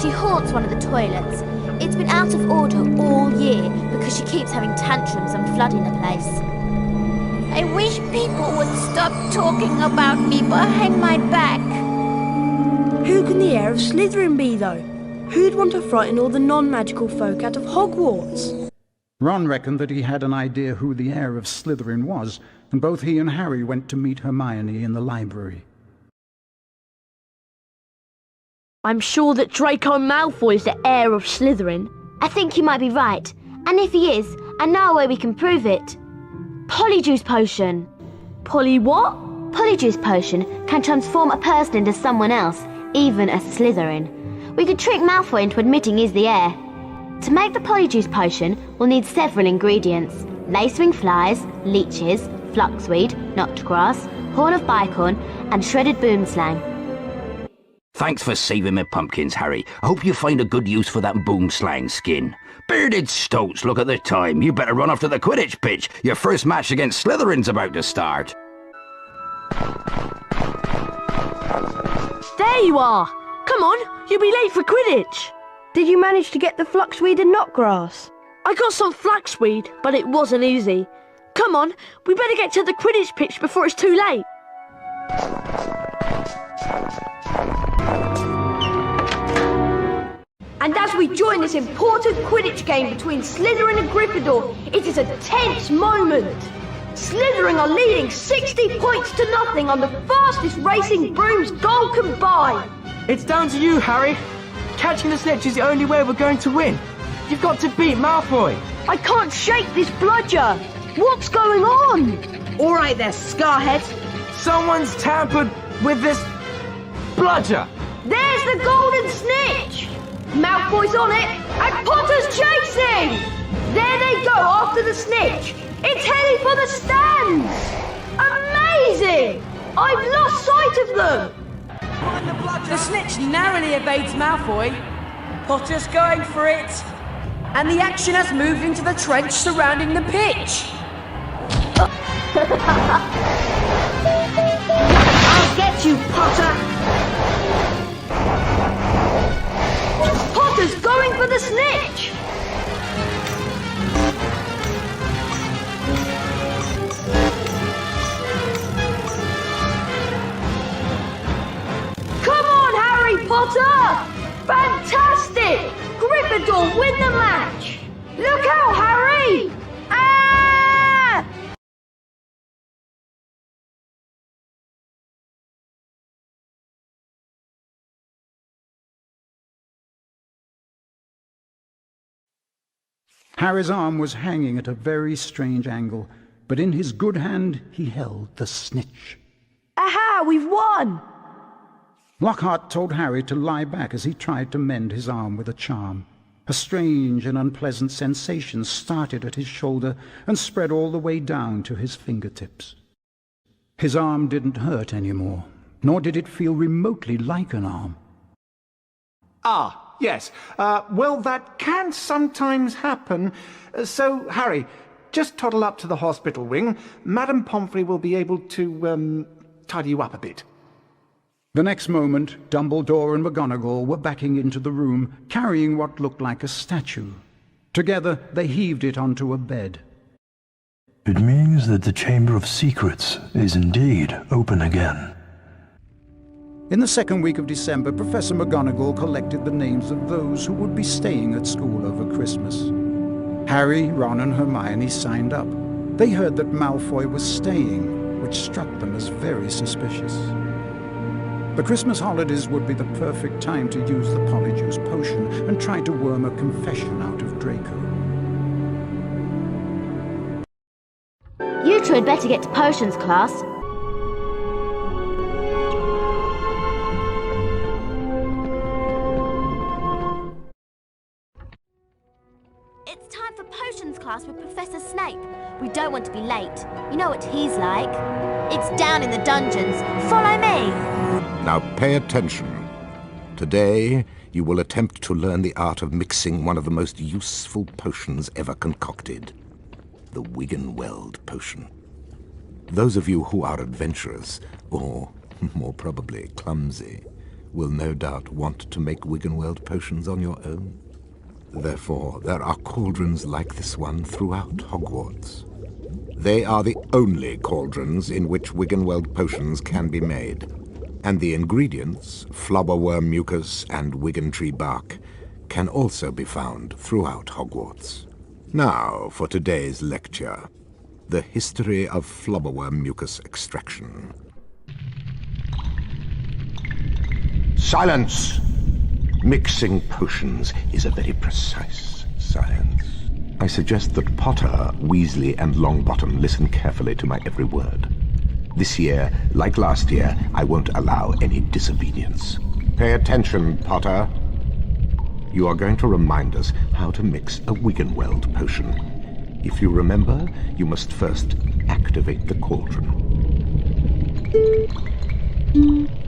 She haunts one of the toilets. It's been out of order all year because she keeps having tantrums and flooding the place. I wish people would stop talking about me behind my back. Who can the heir of Slytherin be, though? Who'd want to frighten all the non-magical folk out of Hogwarts? Ron reckoned that he had an idea who the heir of Slytherin was, and both he and Harry went to meet Hermione in the library. I'm sure that Draco Malfoy is the heir of Slytherin. I think you might be right. And if he is, I know a way we can prove it. Polyjuice Potion. Polly what? Polyjuice Potion can transform a person into someone else, even a Slytherin. We could trick Malfoy into admitting he's the heir. To make the Polyjuice Potion, we'll need several ingredients. Lacewing flies, leeches, fluxweed, knotgrass, horn of bicorn, and shredded boomslang. Thanks for saving me pumpkins, Harry. I hope you find a good use for that boomslang skin. Bearded stoats, look at the time. You better run off to the Quidditch pitch. Your first match against Slytherin's about to start. There you are! Come on, you'll be late for Quidditch! Did you manage to get the fluxweed and knotgrass? I got some flaxweed, but it wasn't easy. Come on, we better get to the Quidditch pitch before it's too late. And as we join this important Quidditch game between Slytherin and Gryffindor, it is a tense moment. Slytherin are leading 60 points to nothing on the fastest racing brooms goal can buy. It's down to you, Harry. Catching the snitch is the only way we're going to win. You've got to beat Malfoy. I can't shake this bludger. What's going on? All right there, Scarhead. Someone's tampered with this bludger. There's the golden snitch. Malfoy's on it, and Potter's chasing! There they go after the snitch! It's heading for the stands! Amazing! I've lost sight of them! The snitch narrowly evades Malfoy. Potter's going for it. And the action has moved into the trench surrounding the pitch. I'll get you, Potter! Potter's going for the snitch! Come on, Harry Potter! Fantastic! Gryffindor win the match! Look out, Harry! Ah! Harry's arm was hanging at a very strange angle, but in his good hand he held the snitch. Aha, we've won! Lockhart told Harry to lie back as he tried to mend his arm with a charm. A strange and unpleasant sensation started at his shoulder and spread all the way down to his fingertips. His arm didn't hurt anymore, nor did it feel remotely like an arm. Ah, yes. Well, that can sometimes happen. So, Harry, just toddle up to the hospital wing. Madame Pomfrey will be able to, tidy you up a bit. The next moment, Dumbledore and McGonagall were backing into the room, carrying what looked like a statue. Together, they heaved it onto a bed. It means that the Chamber of Secrets is indeed open again. In the second week of December, Professor McGonagall collected the names of those who would be staying at school over Christmas. Harry, Ron and Hermione signed up. They heard that Malfoy was staying. which struck them as very suspicious. The Christmas holidays would be the perfect time to use the Polyjuice potion and try to worm a confession out of Draco. You two had better get to potions class. It's time for potions class with Professor Snape. We don't want to be late. You know what he's like. It's down in the dungeons. Follow me. Now pay attention. Today, you will attempt to learn the art of mixing one of the most useful potions ever concocted. The Wiggenweld potion. Those of you who are adventurous, or more probably clumsy, will no doubt want to make Wiggenweld potions on your own. Therefore, there are cauldrons like this one throughout Hogwarts. They are the only cauldrons in which Wiggenweld potions can be made, and the ingredients, flobberworm mucus and wiggentree bark, can also be found throughout Hogwarts. Now, for today's lecture, the history of flobberworm mucus extraction. Silence! Mixing potions is a very precise science. I suggest that Potter, Weasley, and Longbottom listen carefully to my every word. This year, like last year, I won't allow any disobedience. Pay attention, Potter. You are going to remind us how to mix a Wiggenweld potion. If you remember, you must first activate the cauldron.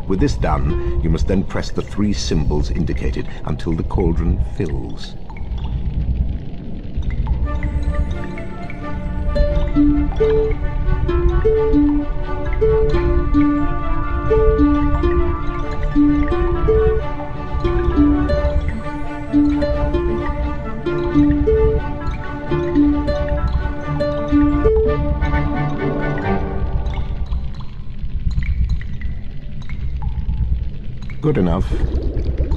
With this done, you must then press the 3 symbols indicated until the cauldron fills. Good enough.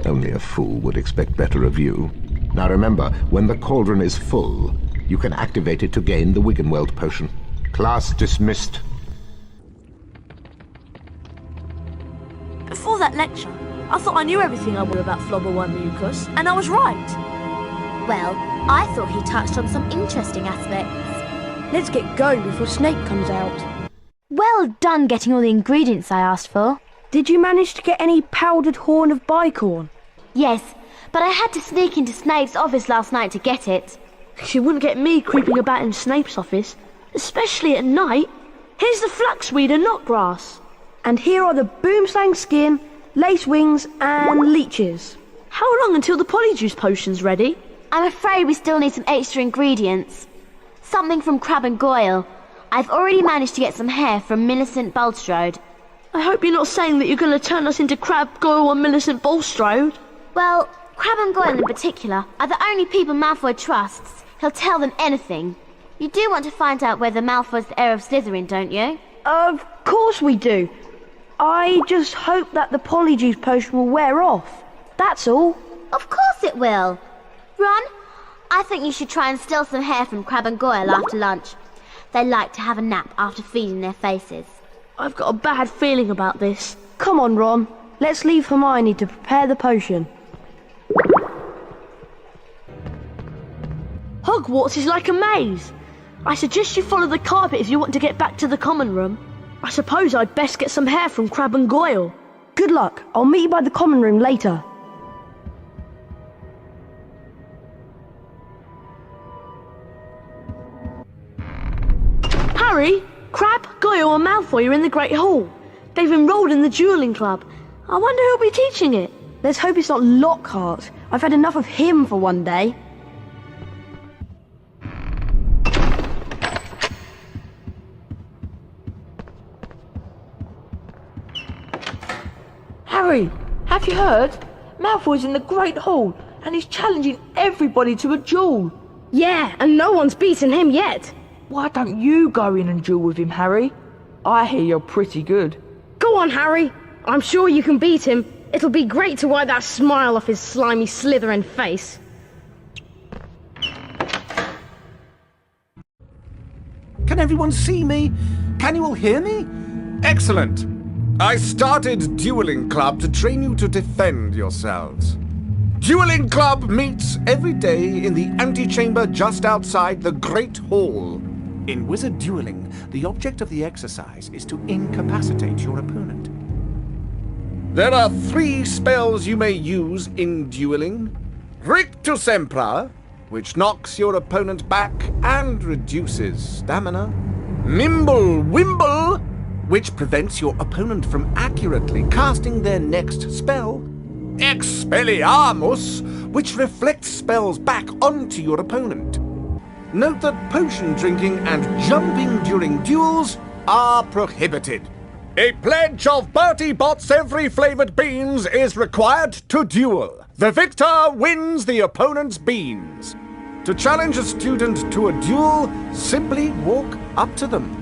Only a fool would expect better of you. Now remember, when the cauldron is full, you can activate it to gain the Wiggenweld potion. Class dismissed. Before that lecture, I thought I knew everything I would about flobberworm mucus, and I was right. Well, I thought he touched on some interesting aspects. Let's get going before Snape comes out. Well done getting all the ingredients I asked for. Did you manage to get any powdered horn of bicorn? Yes, but I had to sneak into Snape's office last night to get it. She wouldn't get me creeping about in Snape's office, especially at night. Here's the flaxweed and knotgrass. And here are the boomslang skin, lace wings, and leeches. How long until the Polyjuice potion's ready? I'm afraid we still need some extra ingredients. Something from Crab and Goyle. I've already managed to get some hair from Millicent Bulstrode. I hope you're not saying that you're going to turn us into Crab, Goyle and Millicent Bulstrode. Well, Crab and Goyle in particular are the only people Malfoy trusts. He'll tell them anything. You do want to find out whether Malfoy's the heir of Slytherin, don't you? Of course we do. I just hope that the Polyjuice potion will wear off. That's all. Of course it will. Ron, I think you should try and steal some hair from Crab and Goyle after lunch. They like to have a nap after feeding their faces. I've got a bad feeling about this. Come on, Ron. Let's leave Hermione to prepare the potion. Hogwarts is like a maze. I suggest you follow the carpet if you want to get back to the common room. I suppose I'd best get some hair from Crab and Goyle. Good luck. I'll meet you by the common room later. Harry, Crab, Goyle and Malfoy are in the Great Hall. They've enrolled in the dueling club. I wonder who'll be teaching it. Let's hope it's not Lockhart. I've had enough of him for one day. Harry, have you heard? Malfoy's in the Great Hall, and he's challenging everybody to a duel. Yeah, and no one's beaten him yet. Why don't you go in and duel with him, Harry? I hear you're pretty good. Go on, Harry. I'm sure you can beat him. It'll be great to wipe that smile off his slimy Slytherin face. Can everyone see me? Can you all hear me? Excellent. I started Dueling Club to train you to defend yourselves. Dueling Club meets every day in the antechamber just outside the Great Hall. In wizard dueling, the object of the exercise is to incapacitate your opponent. There are 3 spells you may use in dueling. Rictus Sempra, which knocks your opponent back and reduces stamina. Nimble Wimble, which prevents your opponent from accurately casting their next spell. Expelliarmus, which reflects spells back onto your opponent. Note that potion drinking and jumping during duels are prohibited. A pledge of Bertie Bott's every flavoured beans is required to duel. The victor wins the opponent's beans. To challenge a student to a duel, simply walk up to them.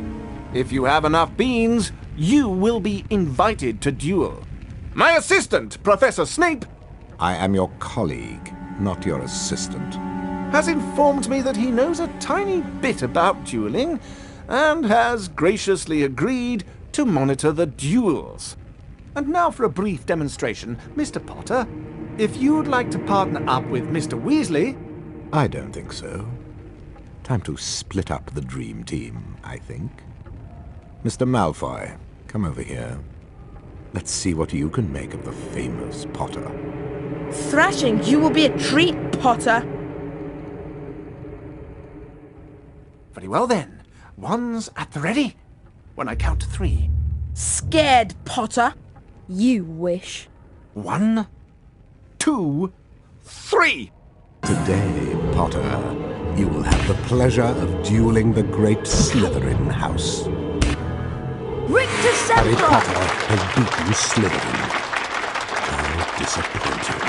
If you have enough beans, you will be invited to duel. My assistant, Professor Snape, I am your colleague, not your assistant. has informed me that he knows a tiny bit about dueling and has graciously agreed to monitor the duels. And now for a brief demonstration. Mr. Potter, if you'd like to partner up with Mr. Weasley... I don't think so. Time to split up the dream team, I think. Mr. Malfoy, come over here. Let's see what you can make of the famous Potter. Thrashing, you will be a treat, Potter. Very well then. One's at the ready. When I count to 3. Scared, Potter? You wish. 1, 2, 3! Today, Potter, you will have the pleasure of dueling the great Slytherin house. Rictus Harry Sempra! Potter has beaten Slytherin. How disappointing.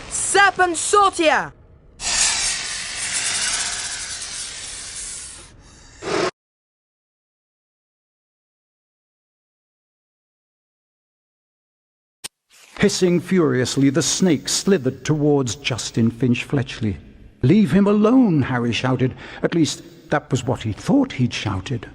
Serpent Sortia! Hissing furiously, the snake slithered towards Justin Finch-Fletchley. "Leave him alone," Harry shouted. At least, that was what he thought he'd shouted.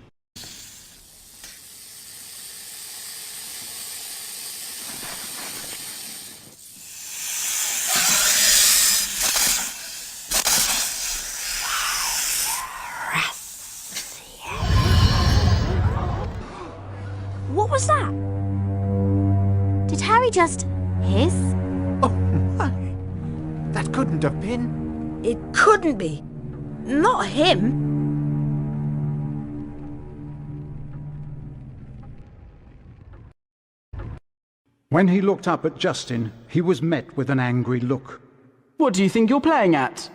What was that? Did Harry just hiss? Oh my! That couldn't have been... It couldn't be. Not him. When he looked up at Justin, he was met with an angry look. What do you think you're playing at?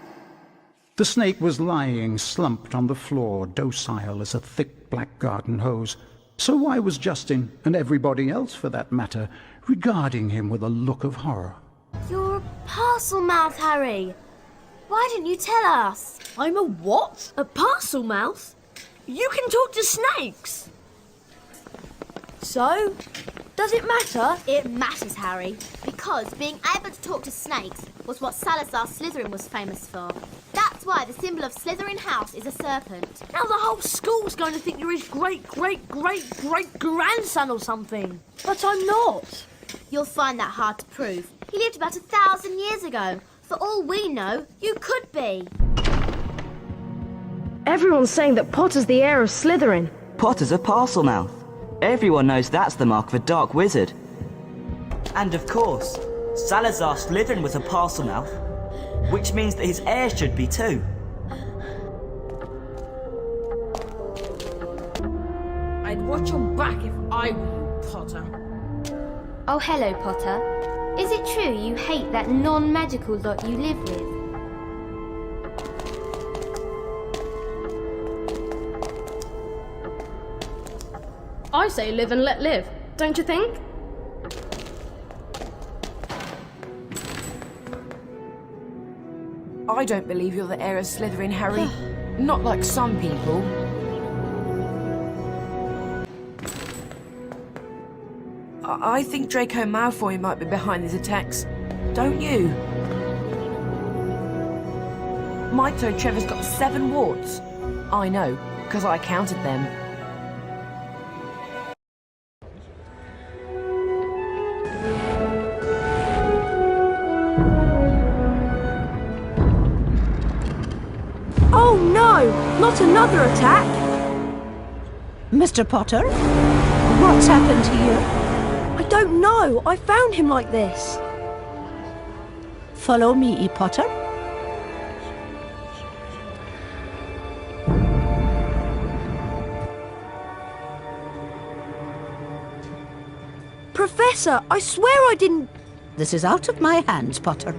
The snake was lying slumped on the floor, docile as a thick black garden hose. So why was Justin, and everybody else for that matter, regarding him with a look of horror? You're a parcel mouth, Harry. Why didn't you tell us? I'm a what? A parcel mouth? You can talk to snakes. So, does it matter? It matters, Harry, because being able to talk to snakes was what Salazar Slytherin was famous for. That's why the symbol of Slytherin House is a serpent. Now the whole school's going to think you're his great-great-great-great-grandson or something. But I'm not. You'll find that hard to prove. He lived about 1,000 years ago. For all we know, you could be. Everyone's saying that Potter's the heir of Slytherin. Potter's a parcel mouth. Everyone knows that's the mark of a dark wizard. And of course, Salazar Slytherin was a parcel mouth, which means that his heir should be too. I'd watch your back if I were you, Potter. Oh, hello, Potter. Is it true you hate that non-magical lot you live with? I say live and let live, don't you think? I don't believe you're the heir of Slytherin, Harry. Not like some people. I think Draco Malfoy might be behind these attacks. Don't you? Mike told Trevor's got 7 warts. I know, because I counted them. Oh no! Not another attack! Mr. Potter? What's happened here? I don't know. I found him like this. Follow me, Potter. Professor, I swear I didn't... This is out of my hands, Potter.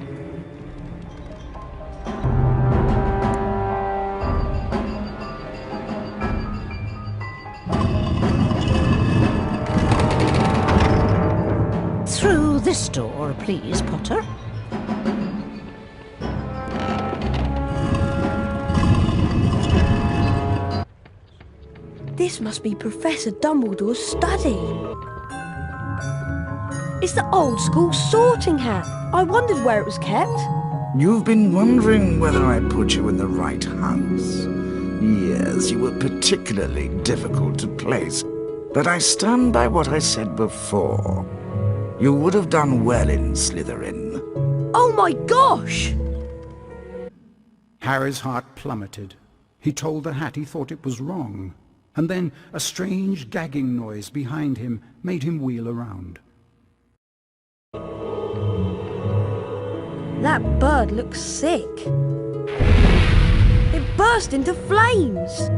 Through this door, please, Potter. This must be Professor Dumbledore's study. It's the old school sorting hat. I wondered where it was kept. You've been wondering whether I put you in the right house. Yes, you were particularly difficult to place, but I stand by what I said before. You would have done well in Slytherin. Oh my gosh! Harry's heart plummeted. He told the hat he thought it was wrong. And then a strange gagging noise behind him made him wheel around. That bird looks sick. It burst into flames.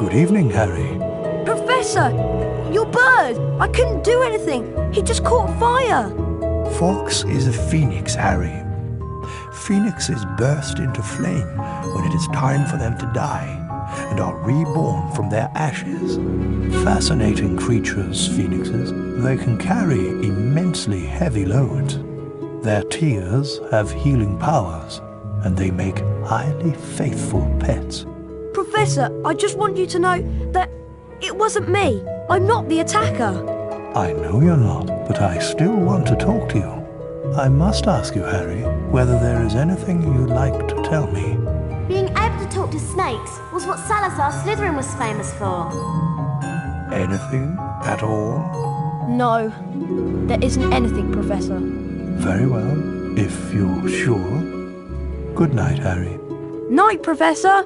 Good evening, Harry. Professor! Your bird! I couldn't do anything. He just caught fire. Fawkes is a phoenix, Harry. Phoenixes burst into flame when it is time for them to die and are reborn from their ashes. Fascinating creatures, phoenixes. They can carry immensely heavy loads. Their tears have healing powers, and they make highly faithful pets. Professor, I just want you to know that it wasn't me. I'm not the attacker. I know you're not, but I still want to talk to you. I must ask you, Harry, whether there is anything you'd like to tell me. Being able to talk to snakes was what Salazar Slytherin was famous for. Anything at all? No, there isn't anything, Professor. Very well, if you're sure. Good night, Harry. Night, Professor!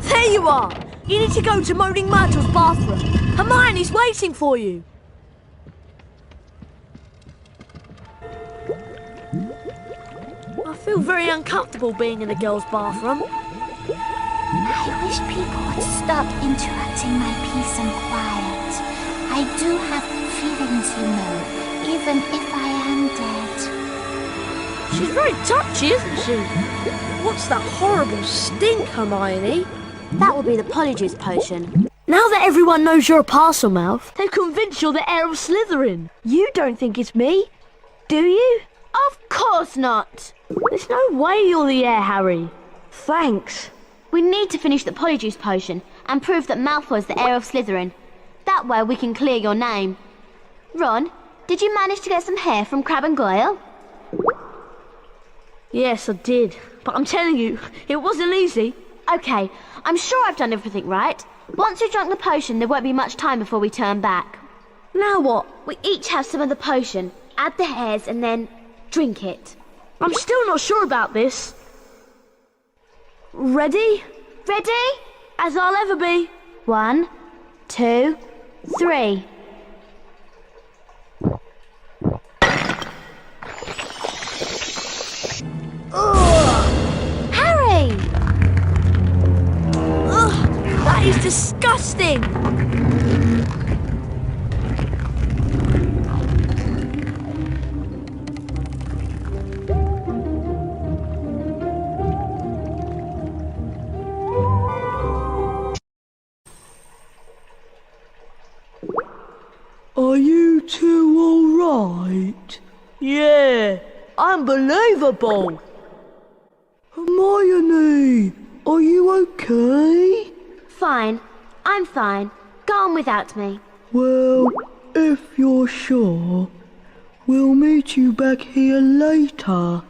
There you are! You need to go to Moaning Myrtle's bathroom. Hermione's waiting for you. I feel very uncomfortable being in a girl's bathroom. I wish people would stop interrupting my peace and quiet. I do have feelings, you know, even if I am dead. She's very touchy, isn't she? What's that horrible stink, Hermione? That will be the Polyjuice potion. Now that everyone knows you're a Parselmouth, they've convinced you're the heir of Slytherin. You don't think it's me, do you? Of course not. There's no way you're the heir, Harry. Thanks. We need to finish the Polyjuice potion and prove that Malfoy's the heir of Slytherin. That way we can clear your name. Ron, did you manage to get some hair from Crabbe and Goyle? Yes, I did. But I'm telling you, it wasn't easy. Okay, I'm sure I've done everything right. Once you've drunk the potion, there won't be much time before we turn back. Now what? We each have some of the potion, add the hairs, and then drink it. I'm still not sure about this. Ready? Ready? As I'll ever be. 1, 2, 3. Harry! Ugh, that is disgusting! Are you two alright? Yeah, unbelievable. Hermione, are you okay? Fine. I'm fine. Go on without me. Well, if you're sure, we'll meet you back here later.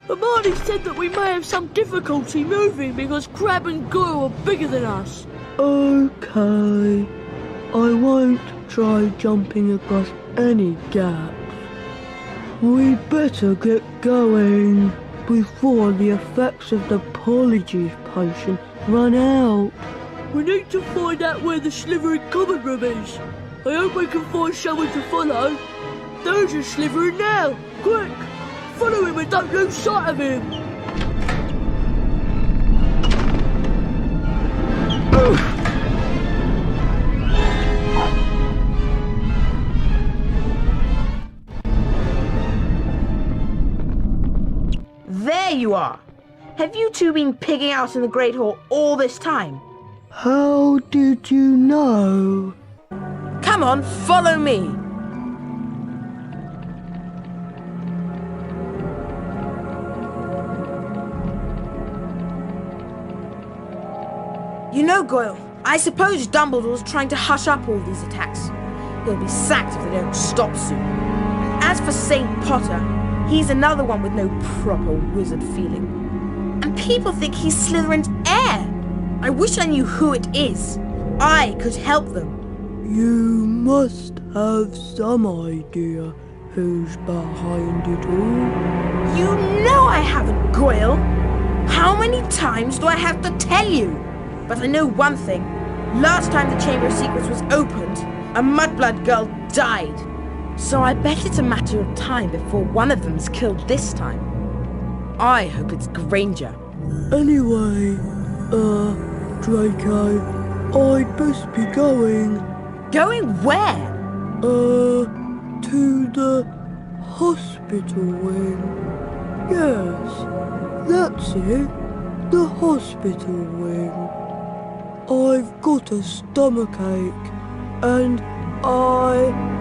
Hermione said that we may have some difficulty moving because Crab and Goyle are bigger than us. Okay. I won't try jumping across any gaps. We'd better get going before the effects of the Polyjuice potion run out. We need to find out where the Slytherin common room is. I hope we can find someone to follow. There's a Slytherin now. Quick! Follow him and don't lose sight of him. There you are! Have you two been pigging out in the Great Hall all this time? How did you know? Come on, follow me! You know, Goyle, I suppose Dumbledore's trying to hush up all these attacks. He'll be sacked if they don't stop soon. As for St. Potter, he's another one with no proper wizard feeling. And people think he's Slytherin's heir. I wish I knew who it is. I could help them. You must have some idea who's behind it all. You know I haven't, Goyle. How many times do I have to tell you? But I know one thing. Last time the Chamber of Secrets was opened, a Mudblood girl died. So I bet it's a matter of time before one of them's killed this time. I hope it's Granger. Anyway, Draco, I'd best be going. Going where? To the hospital wing. Yes, that's it. The hospital wing. I've got a stomachache, and I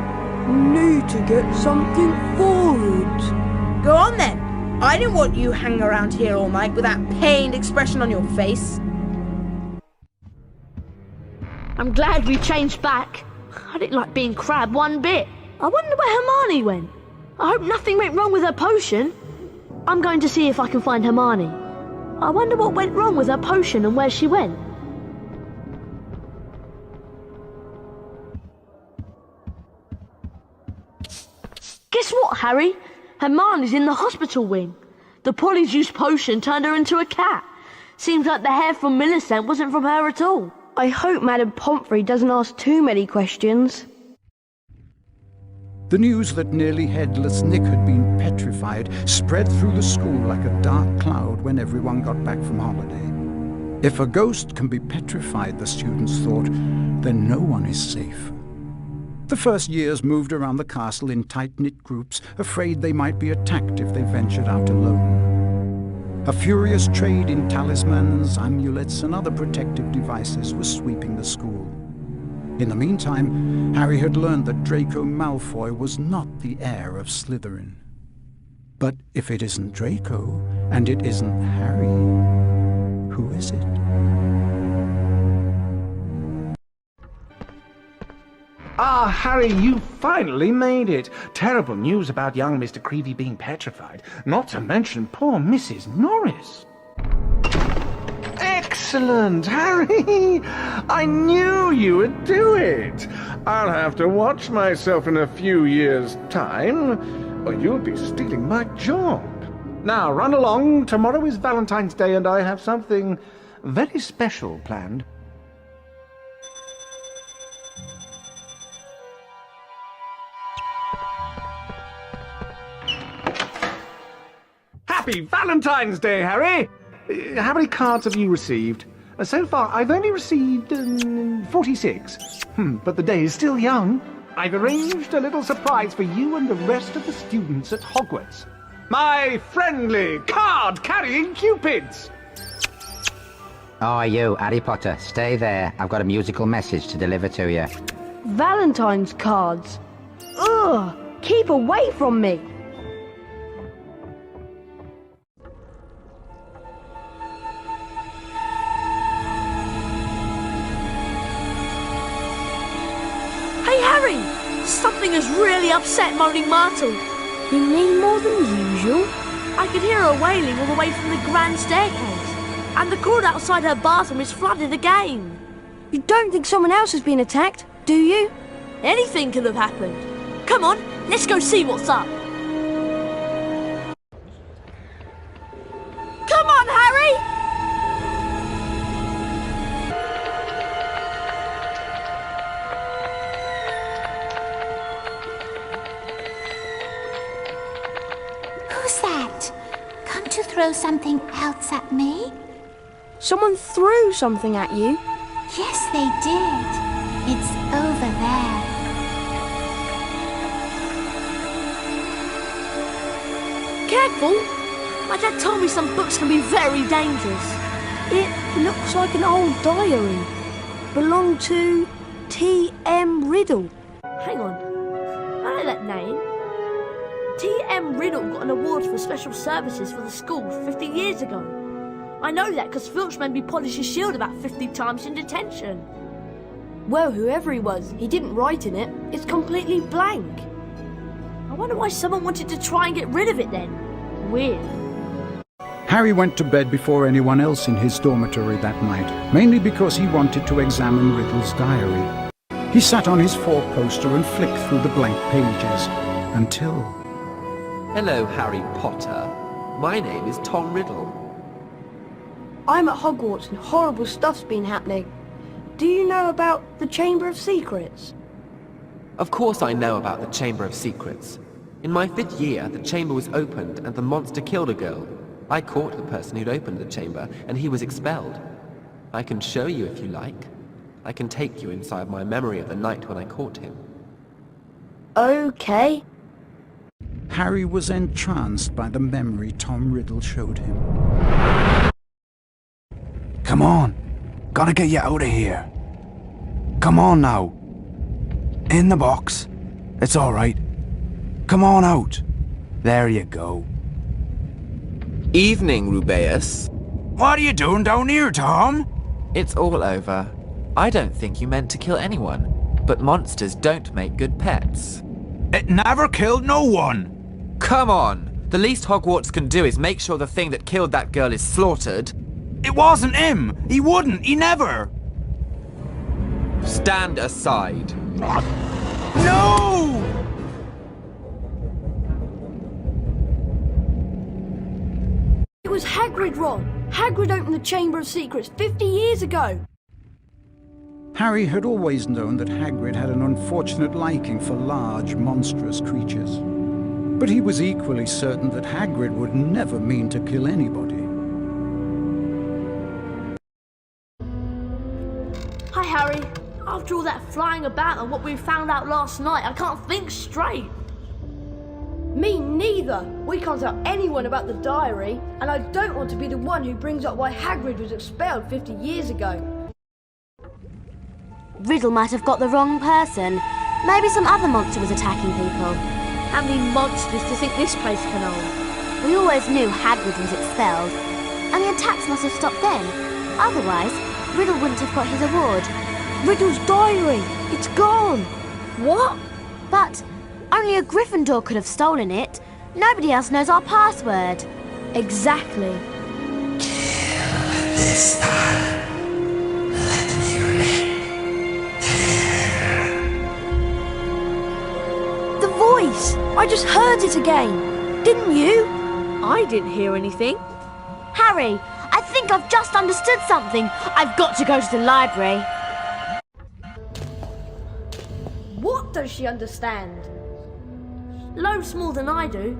need to get something for it. Go on then. I didn't want you hanging around here all night with that pained expression on your face. I'm glad we changed back. I didn't like being Crab one bit. I wonder where Hermione went. I hope nothing went wrong with her potion. I'm going to see if I can find Hermione. I wonder what went wrong with her potion and where she went. Guess what, Harry? Hermione's in the hospital wing. The Polyjuice potion turned her into a cat. Seems like the hair from Millicent wasn't from her at all. I hope Madame Pomfrey doesn't ask too many questions. The news that nearly headless Nick had been petrified spread through the school like a dark cloud when everyone got back from holiday. If a ghost can be petrified, the students thought, then no one is safe. The first years moved around the castle in tight-knit groups, afraid they might be attacked if they ventured out alone. A furious trade in talismans, amulets, and other protective devices was sweeping the school. In the meantime, Harry had learned that Draco Malfoy was not the heir of Slytherin. But if it isn't Draco, and it isn't Harry, who is it? Ah, Harry, you finally made it. Terrible news about young Mr. Creevey being petrified, not to mention poor Mrs. Norris. Excellent, Harry! I knew you would do it. I'll have to watch myself in a few years' time, or you'll be stealing my job. Now, run along. Tomorrow is Valentine's Day, and I have something very special planned. Happy Valentine's Day, Harry! How many cards have you received? So far, I've only received 46. But the day is still young. I've arranged a little surprise for you and the rest of the students at Hogwarts. My friendly card-carrying Cupids! Oh, you, Harry Potter, stay there. I've got a musical message to deliver to you. Valentine's cards. Ugh! Keep away from me! Something has really upset Moaning Myrtle. You mean more than usual? I could hear her wailing all the way from the grand staircase. And the cord outside her bathroom is flooded again. You don't think someone else has been attacked, do you? Anything could have happened. Come on, let's go see what's up. Come on, Harry! Who's that? Come to throw something else at me? Someone threw something at you? Yes, they did. It's over there. Careful! My dad told me some books can be very dangerous. It looks like an old diary. Belonged to T.M. Riddle. Hang on. I know that name. T.M. Riddle got an award for special services for the school 50 years ago. I know that because Filch made me polish his shield about 50 times in detention. Well, whoever he was, he didn't write in it. It's completely blank. I wonder why someone wanted to try and get rid of it then. Weird. Harry went to bed before anyone else in his dormitory that night, mainly because he wanted to examine Riddle's diary. He sat on his four-poster and flicked through the blank pages, until... Hello, Harry Potter. My name is Tom Riddle. I'm at Hogwarts and horrible stuff's been happening. Do you know about the Chamber of Secrets? Of course I know about the Chamber of Secrets. In my 5th year, the chamber was opened and the monster killed a girl. I caught the person who'd opened the chamber, and he was expelled. I can show you if you like. I can take you inside my memory of the night when I caught him. Okay. Harry was entranced by the memory Tom Riddle showed him. Come on. Gotta get you out of here. Come on now. In the box. It's all right. Come on out. There you go. Evening, Rubeus. What are you doing down here, Tom? It's all over. I don't think you meant to kill anyone, but monsters don't make good pets. It never killed no one. Come on. The least Hogwarts can do is make sure the thing that killed that girl is slaughtered. It wasn't him. He wouldn't. He never. Stand aside. No! It was Hagrid, Ron. Hagrid opened the Chamber of Secrets 50 years ago. Harry had always known that Hagrid had an unfortunate liking for large, monstrous creatures. But he was equally certain that Hagrid would never mean to kill anybody. Hi, Harry. After all that flying about and what we found out last night, I can't think straight. Me neither. We can't tell anyone about the diary, and I don't want to be the one who brings up why Hagrid was expelled 50 years ago. Riddle might have got the wrong person. Maybe some other monster was attacking people. How many monsters do you think this place can hold? We always knew Hagrid was expelled, and the attacks must have stopped then. Otherwise, Riddle wouldn't have got his award. Riddle's diary! It's gone! What? But only a Gryffindor could have stolen it. Nobody else knows our password. Exactly. This time, let me read. The voice! I just heard it again. Didn't you? I didn't hear anything. Harry, I think I've just understood something. I've got to go to the library. What does she understand? Loads more than I do.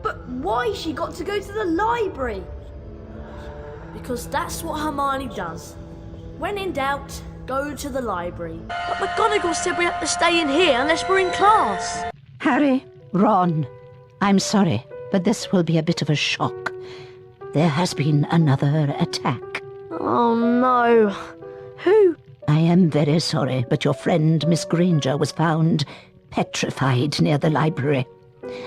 But why she got to go to the library? Because that's what Hermione does. When in doubt, go to the library. But McGonagall said we have to stay in here unless we're in class. Harry, Ron, I'm sorry, but this will be a bit of a shock. There has been another attack. Oh no. Who? I am very sorry, but your friend Miss Granger was found petrified near the library.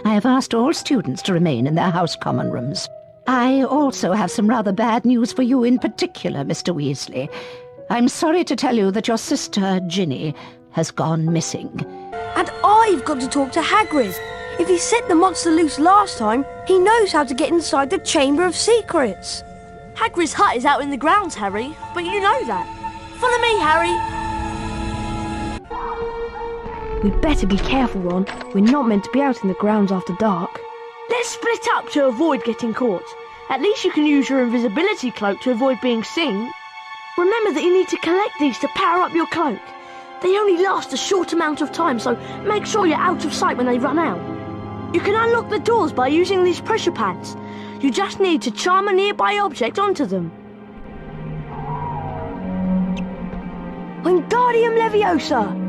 I have asked all students to remain in their house common rooms. I also have some rather bad news for you in particular, Mr. Weasley. I'm sorry to tell you that your sister, Ginny, has gone missing. And I've got to talk to Hagrid. If he set the monster loose last time, he knows how to get inside the Chamber of Secrets. Hagrid's hut is out in the grounds, Harry, but you know that. Follow me, Harry. We'd better be careful, Ron. We're not meant to be out in the grounds after dark. Let's split up to avoid getting caught. At least you can use your invisibility cloak to avoid being seen. Remember that you need to collect these to power up your cloak. They only last a short amount of time, so make sure you're out of sight when they run out. You can unlock the doors by using these pressure pads. You just need to charm a nearby object onto them. Wingardium Leviosa!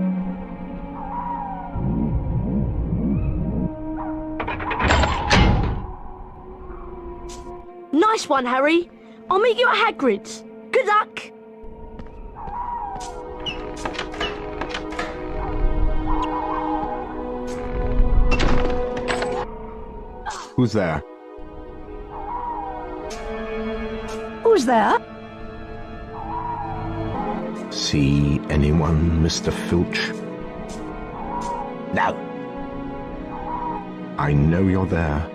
Nice one, Harry. I'll meet you at Hagrid's. Good luck. Who's there? Who's there? See anyone, Mr. Filch? No. I know you're there.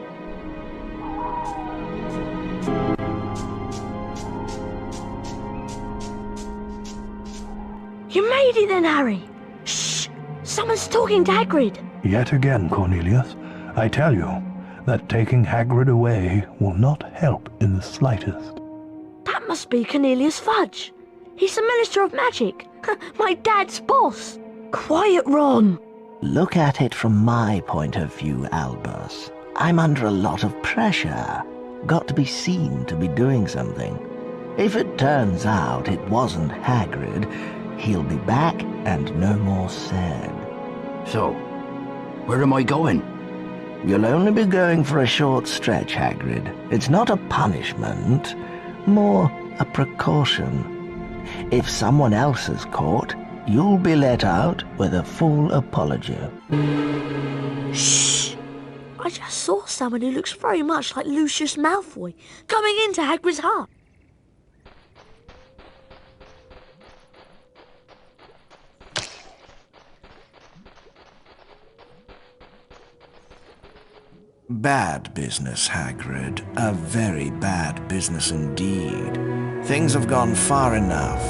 You made it then, Harry. Shh! Someone's talking to Hagrid. Yet again, Cornelius, I tell you that taking Hagrid away will not help in the slightest. That must be Cornelius Fudge. He's the Minister of Magic. My dad's boss. Quiet, Ron. Look at it from my point of view, Albus. I'm under a lot of pressure. Got to be seen to be doing something. If it turns out it wasn't Hagrid, he'll be back and no more said. So, where am I going? You'll only be going for a short stretch, Hagrid. It's not a punishment, more a precaution. If someone else is caught, you'll be let out with a full apology. Shh! I just saw someone who looks very much like Lucius Malfoy coming into Hagrid's hut. Bad business, Hagrid. A very bad business indeed. Things have gone far enough.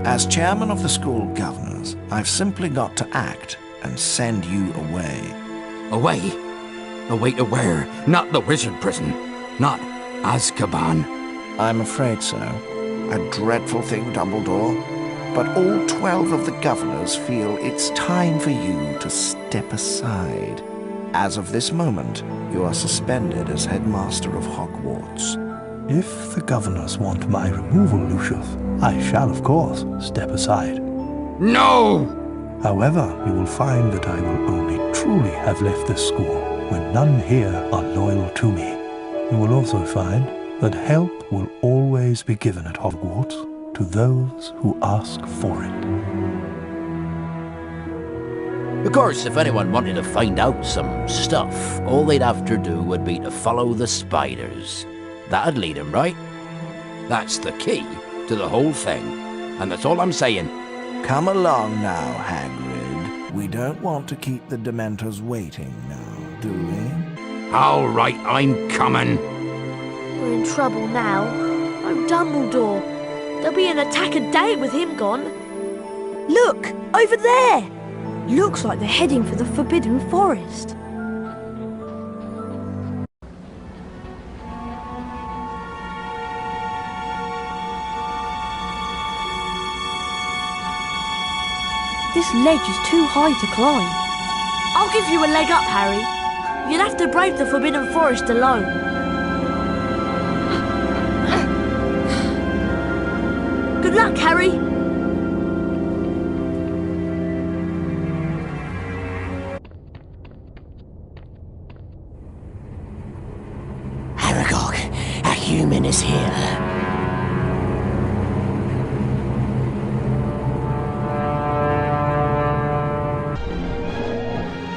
As chairman of the school governors, I've simply got to act and send you away. Away? Away to where? Not the wizard prison. Not Azkaban. I'm afraid so. A dreadful thing, Dumbledore. But all 12 of the governors feel it's time for you to step aside. As of this moment, you are suspended as headmaster of Hogwarts. If the governors want my removal, Lucius, I shall, of course, step aside. No! However, you will find that I will only truly have left this school when none here are loyal to me. You will also find that help will always be given at Hogwarts to those who ask for it. Of course, if anyone wanted to find out some stuff, all they'd have to do would be to follow the spiders. That'd lead 'em, right? That's the key to the whole thing. And that's all I'm saying. Come along now, Hagrid. We don't want to keep the Dementors waiting now, do we? All right, I'm coming. We're in trouble now. Oh, Dumbledore. There'll be an attack a day with him gone. Look, over there! Looks like they're heading for the Forbidden Forest. This ledge is too high to climb. I'll give you a leg up, Harry. You'll have to brave the Forbidden Forest alone. Good luck, Harry. Human is here.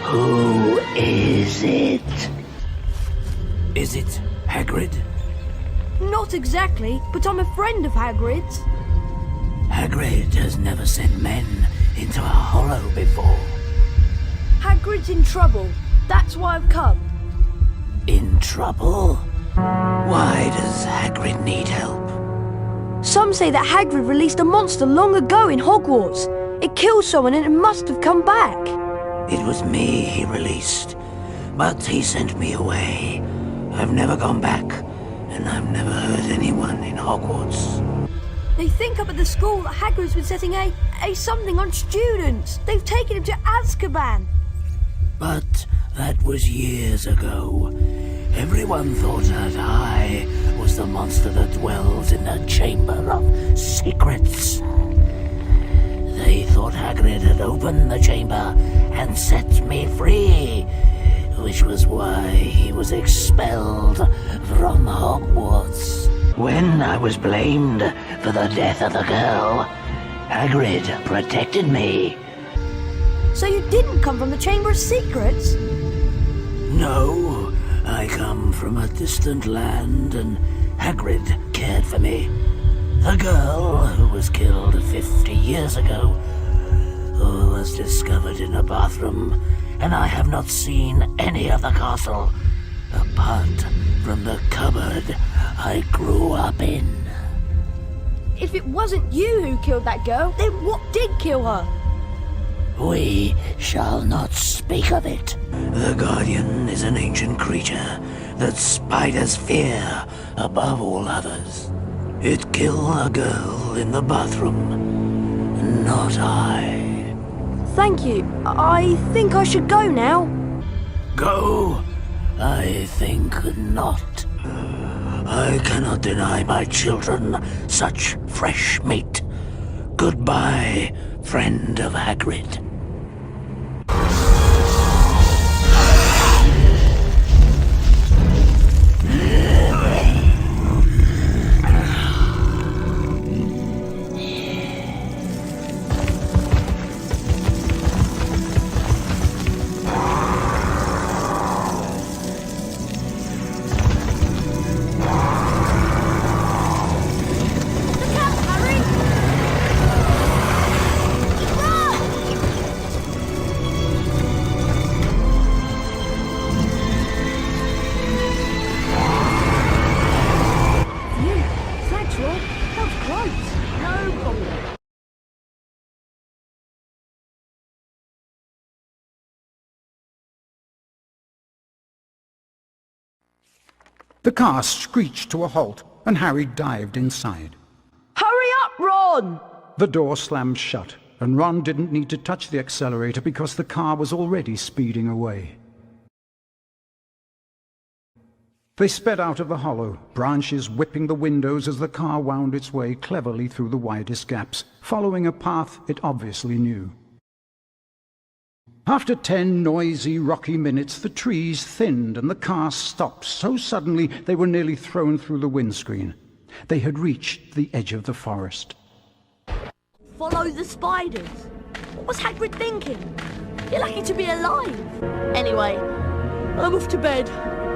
Who is it? Is it Hagrid? Not exactly, but I'm a friend of Hagrid's. Hagrid has never sent men into a hollow before. Hagrid's in trouble. That's why I've come. In trouble? Why does Hagrid need help? Some say that Hagrid released a monster long ago in Hogwarts. It killed someone and it must have come back. It was me he released, but he sent me away. I've never gone back, and I've never hurt anyone in Hogwarts. They think up at the school that Hagrid's been setting a something on students. They've taken him to Azkaban. But that was years ago. Everyone thought that I was the monster that dwells in the Chamber of Secrets. They thought Hagrid had opened the chamber and set me free, which was why he was expelled from Hogwarts. When I was blamed for the death of the girl, Hagrid protected me. So you didn't come from the Chamber of Secrets? No, I come from a distant land and Hagrid cared for me. The girl who was killed 50 years ago was discovered in a bathroom, and I have not seen any of the castle apart from the cupboard I grew up in. If it wasn't you who killed that girl, then what did kill her? We shall not speak of it. The Guardian is an ancient creature that spiders fear above all others. It killed a girl in the bathroom, not I. Thank you. I think I should go now. Go? I think not. I cannot deny my children such fresh meat. Goodbye, friend of Hagrid. The car screeched to a halt, and Harry dived inside. Hurry up, Ron! The door slammed shut, and Ron didn't need to touch the accelerator because the car was already speeding away. They sped out of the hollow, branches whipping the windows as the car wound its way cleverly through the widest gaps, following a path it obviously knew. After 10 noisy, rocky minutes, the trees thinned and the car stopped so suddenly they were nearly thrown through the windscreen. They had reached the edge of the forest. Follow the spiders. What was Hagrid thinking? You're lucky to be alive. Anyway, I'm off to bed.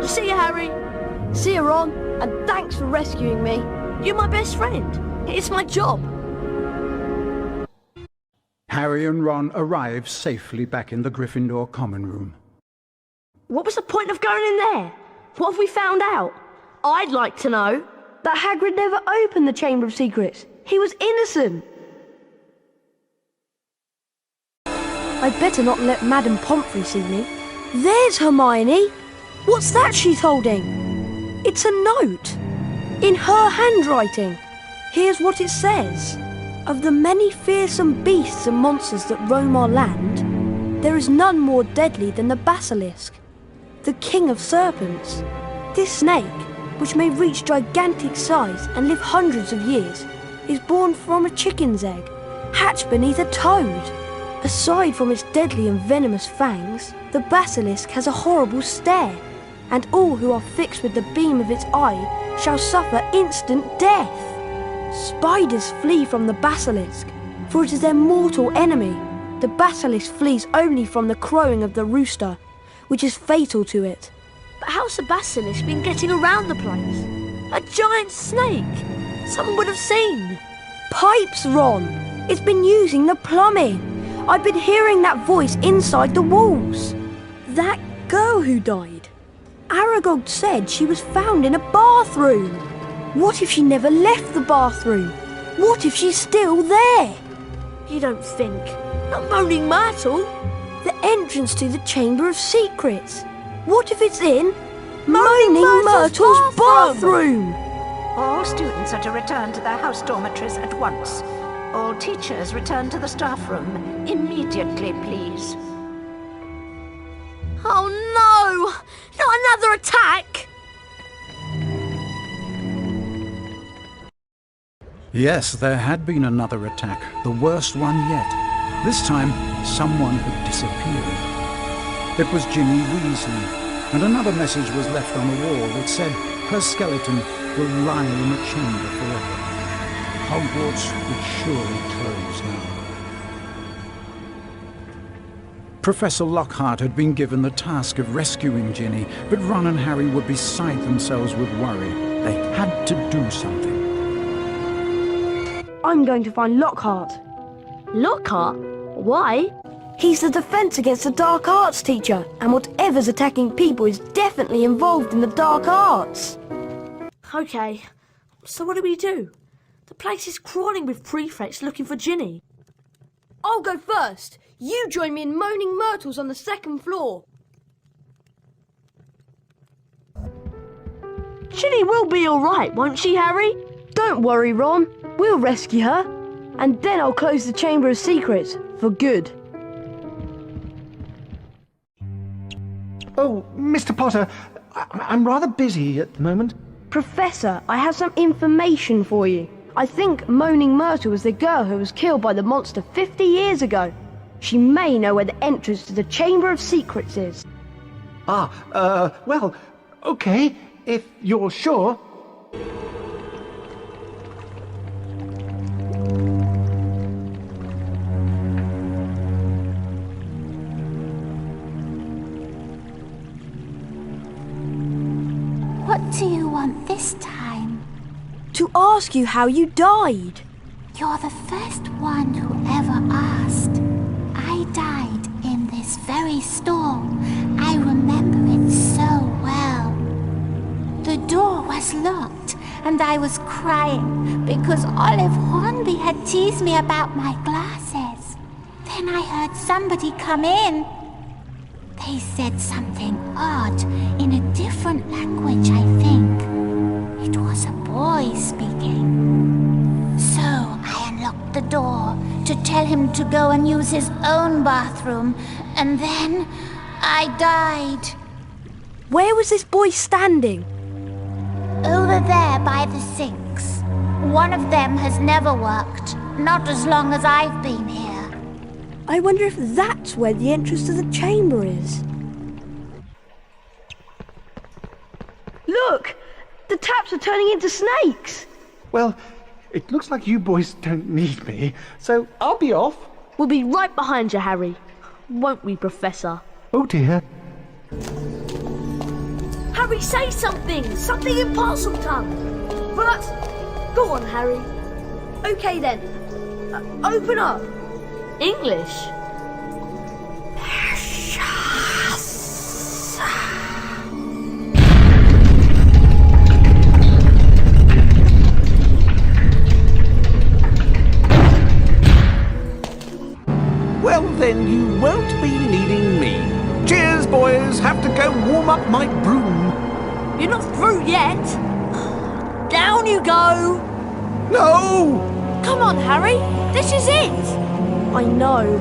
See you, Harry. See you, Ron. And thanks for rescuing me. You're my best friend. It's my job. Harry and Ron arrived safely back in the Gryffindor common room. What was the point of going in there? What have we found out? I'd like to know that Hagrid never opened the Chamber of Secrets. He was innocent. I'd better not let Madame Pomfrey see me. There's Hermione. What's that she's holding? It's a note. In her handwriting. Here's what it says. Of the many fearsome beasts and monsters that roam our land, there is none more deadly than the basilisk, the king of serpents. This snake, which may reach gigantic size and live hundreds of years, is born from a chicken's egg, hatched beneath a toad. Aside from its deadly and venomous fangs, the basilisk has a horrible stare, and all who are fixed with the beam of its eye shall suffer instant death. Spiders flee from the basilisk, for it is their mortal enemy. The basilisk flees only from the crowing of the rooster, which is fatal to it. But how's the basilisk been getting around the place? A giant snake! Someone would have seen. Pipes, Ron! It's been using the plumbing. I've been hearing that voice inside the walls. That girl who died. Aragog said she was found in a bathroom. What if she never left the bathroom? What if she's still there? You don't think? Not Moaning Myrtle. The entrance to the Chamber of Secrets. What if it's in Moaning Myrtle's bathroom? All students are to return to their house dormitories at once. All teachers return to the staff room immediately, please. Oh no! Not another attack! Yes, there had been another attack, the worst one yet. This time, someone had disappeared. It was Ginny Weasley, and another message was left on the wall that said her skeleton will lie in the chamber forever. Hogwarts would surely close now. Professor Lockhart had been given the task of rescuing Ginny, but Ron and Harry were beside themselves with worry. They had to do something. I'm going to find Lockhart. Lockhart? Why? He's the Defense Against the Dark Arts teacher, and whatever's attacking people is definitely involved in the dark arts. Okay, so what do we do? The place is crawling with prefects looking for Ginny. I'll go first. You join me in Moaning Myrtle's on the 2nd floor. Ginny will be all right, won't she, Harry? Don't worry, Ron. We'll rescue her. And then I'll close the Chamber of Secrets for good. Oh, Mr. Potter, I'm rather busy at the moment. Professor, I have some information for you. I think Moaning Myrtle was the girl who was killed by the monster 50 years ago. She may know where the entrance to the Chamber of Secrets is. Well, okay, if you're sure. What do you want this time? To ask you how you died. You're the first one who ever asked. I died in this very stall. I remember it so well. The door was locked, and I was crying because Olive Hornby had teased me about my glasses. Then I heard somebody come in. They said something odd in a different language, I think. It was a boy speaking. So I unlocked the door to tell him to go and use his own bathroom, and then I died. Where was this boy standing? Over there by the sinks. One of them has never worked, not as long as I've been here. I wonder if that's where the entrance to the chamber is. Look! The taps are turning into snakes! Well, it looks like you boys don't need me, so I'll be off. We'll be right behind you, Harry. Won't we, Professor? Oh dear. Harry, say something! Something in Parseltongue! But... Go on, Harry. Okay then. Open up. English? Well, then you won't be needing me. Cheers, boys. Have to go warm up my broom. You're not through yet. Down you go. No! Come on, Harry. This is it. I know.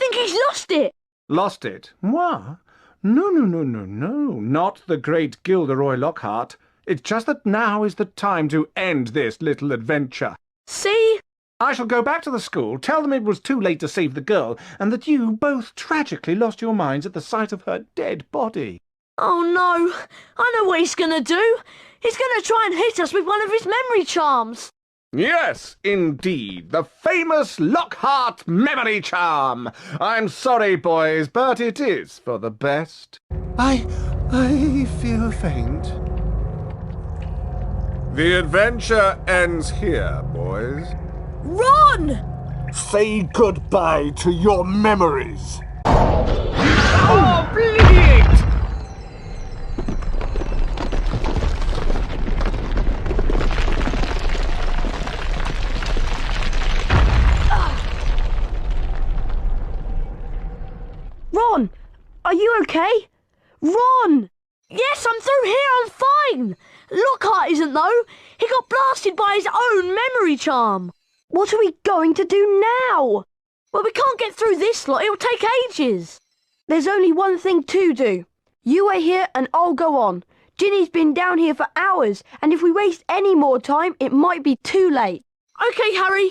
think he's lost it. Lost it? Moi? No, not the great Gilderoy Lockhart. It's just that now is the time to end this little adventure. See? I shall go back to the school, tell them it was too late to save the girl, and that you both tragically lost your minds at the sight of her dead body. Oh no, I know what he's gonna do. He's gonna try and hit us with one of his memory charms. Yes, indeed, the famous Lockhart memory charm. I'm sorry, boys, but it is for the best. I feel faint. The adventure ends here, boys. Run! Say goodbye to your memories. Oh, bleed! Ron, are you okay? Ron! Yes, I'm through here, I'm fine. Lockhart isn't though. He got blasted by his own memory charm. What are we going to do now? Well, we can't get through this lot. It'll take ages. There's only one thing to do. You wait here and I'll go on. Ginny's been down here for hours, and if we waste any more time, it might be too late. Okay, Harry.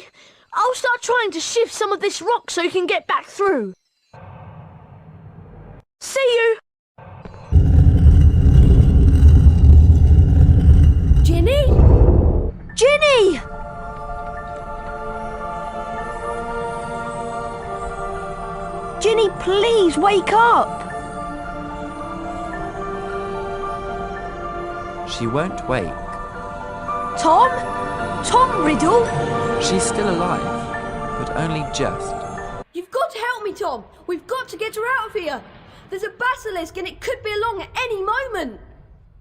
I'll start trying to shift some of this rock so you can get back through. See you! Ginny? Ginny! Ginny, please wake up! She won't wake. Tom? Tom Riddle? She's still alive, but only just. You've got to help me, Tom. We've got to get her out of here. There's a basilisk and it could be along at any moment.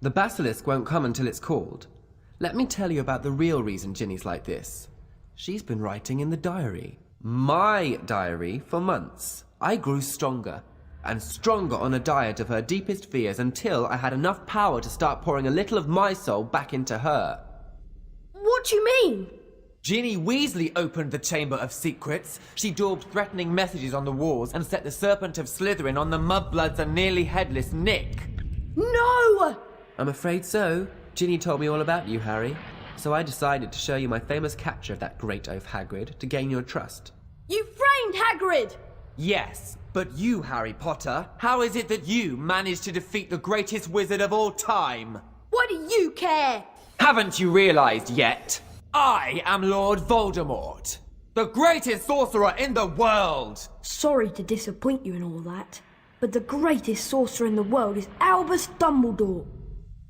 The basilisk won't come until it's called. Let me tell you about the real reason Ginny's like this. She's been writing in the diary. My diary for months. I grew stronger and stronger on a diet of her deepest fears until I had enough power to start pouring a little of my soul back into her. What do you mean? Ginny Weasley opened the Chamber of Secrets. She daubed threatening messages on the walls and set the Serpent of Slytherin on the mudbloods and nearly headless Nick. No! I'm afraid so. Ginny told me all about you, Harry. So I decided to show you my famous capture of that great oaf Hagrid to gain your trust. You framed Hagrid! Yes, but you, Harry Potter, how is it that you managed to defeat the greatest wizard of all time? Why do you care? Haven't you realized yet? I am Lord Voldemort, the greatest sorcerer in the world! Sorry to disappoint you in all that, but the greatest sorcerer in the world is Albus Dumbledore.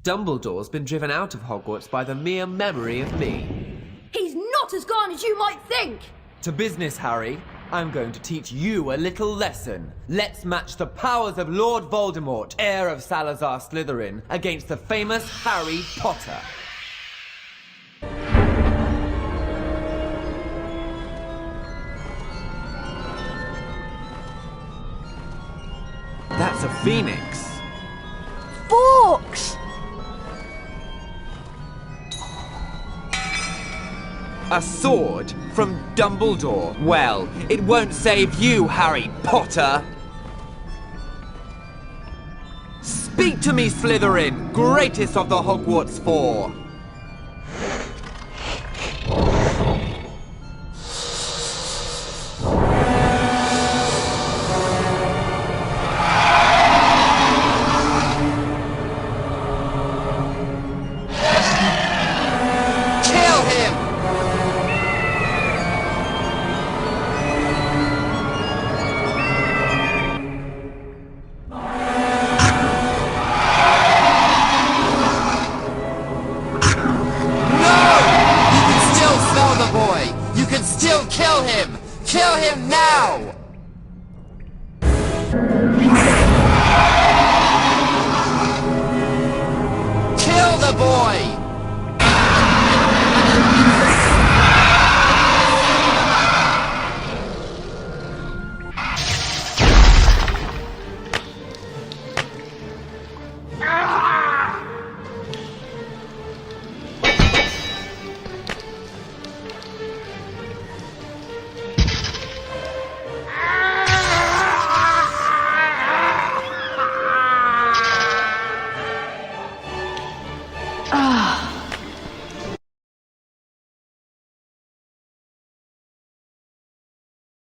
Dumbledore's been driven out of Hogwarts by the mere memory of me. He's not as gone as you might think! To business, Harry. I'm going to teach you a little lesson. Let's match the powers of Lord Voldemort, heir of Salazar Slytherin, against the famous Harry Potter. That's a phoenix. Forks! A sword from Dumbledore. Well, it won't save you, Harry Potter. Speak to me, Slytherin, greatest of the Hogwarts Four.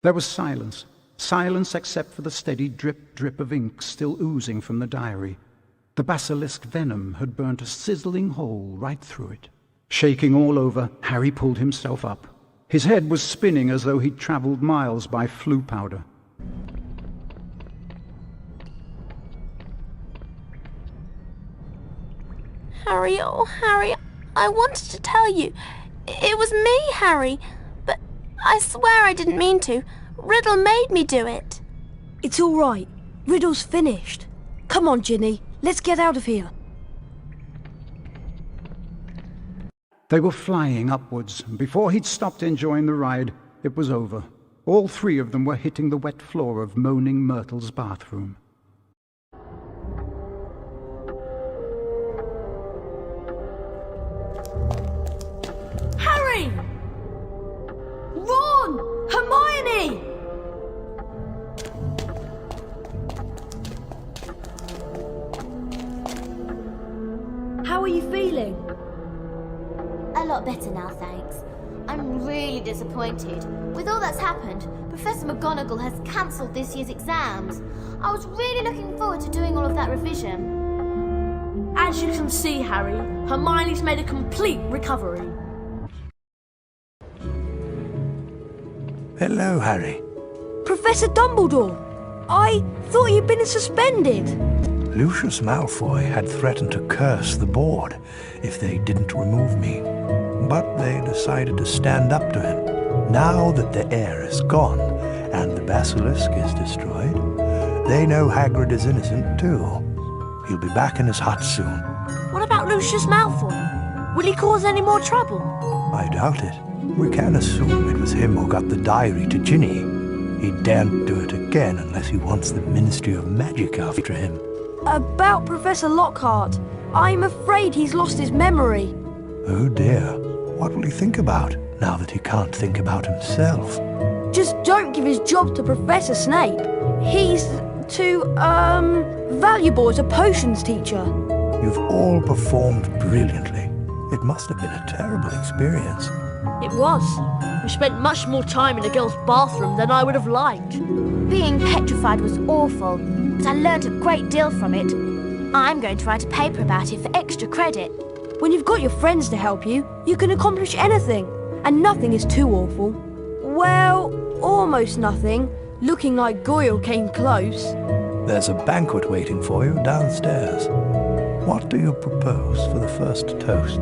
There was silence. Silence except for the steady drip of ink still oozing from the diary. The basilisk venom had burnt a sizzling hole right through it. Shaking all over, Harry pulled himself up. His head was spinning as though he'd travelled miles by flue powder. Harry, oh Harry, I wanted to tell you. It was me, Harry. But I swear I didn't mean to. Riddle made me do it. It's all right. Riddle's finished. Come on, Ginny. Let's get out of here. They were flying upwards. Before he'd stopped enjoying the ride, it was over. All three of them were hitting the wet floor of Moaning Myrtle's bathroom. Harry! Ron! Hermione! How are you feeling? A lot better now, thanks. I'm really disappointed. With all that's happened, Professor McGonagall has cancelled this year's exams. I was really looking forward to doing all of that revision. As you can see, Harry, Hermione's made a complete recovery. Hello, Harry. Professor Dumbledore! I thought you'd been suspended. Lucius Malfoy had threatened to curse the board if they didn't remove me. But they decided to stand up to him. Now that the heir is gone and the basilisk is destroyed, they know Hagrid is innocent too. He'll be back in his hut soon. What about Lucius Malfoy? Will he cause any more trouble? I doubt it. We can assume it was him who got the diary to Ginny. He daren't do it again unless he wants the Ministry of Magic after him. About Professor Lockhart, I'm afraid he's lost his memory. Oh dear. What will he think about now that he can't think about himself? Just don't give his job to Professor Snape. He's too, valuable as a potions teacher. You've all performed brilliantly. It must have been a terrible experience. It was. We spent much more time in a girl's bathroom than I would have liked. Being petrified was awful, but I learned a great deal from it. I'm going to write a paper about it for extra credit. When you've got your friends to help you, you can accomplish anything. And nothing is too awful. Well, almost nothing. Looking like Goyle came close. There's a banquet waiting for you downstairs. What do you propose for the first toast?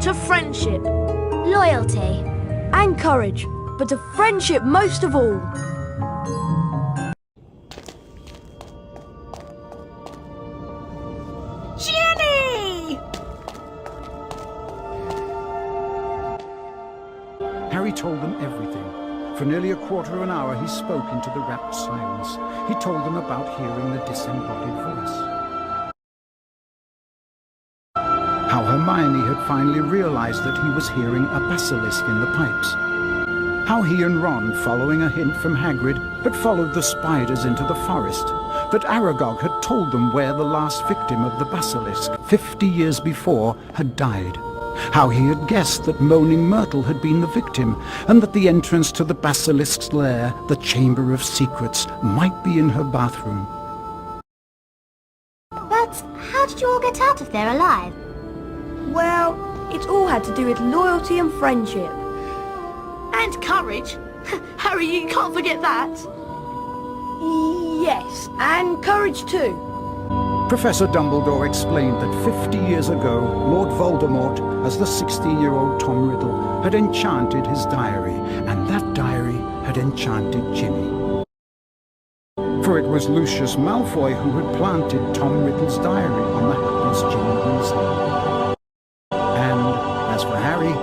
To friendship. Loyalty. And courage. But to friendship most of all. Ginny! Harry told them everything. For nearly a quarter of an hour he spoke into the rapt silence. He told them about hearing the disembodied voice. How Hermione had finally realized that he was hearing a basilisk in the pipes. How he and Ron, following a hint from Hagrid, had followed the spiders into the forest. That Aragog had told them where the last victim of the basilisk, 50 years before, had died. How he had guessed that Moaning Myrtle had been the victim, and that the entrance to the basilisk's lair, the Chamber of Secrets, might be in her bathroom. But how did you all get out of there alive? Well, it all had to do with loyalty and friendship. And courage. Harry, you can't forget that. Yes, and courage too. Professor Dumbledore explained that 50 years ago, Lord Voldemort, as the 16-year-old Tom Riddle, had enchanted his diary, and that diary had enchanted Ginny. For it was Lucius Malfoy who had planted Tom Riddle's diary on the hapless Ginny Weasley. And as for Harry,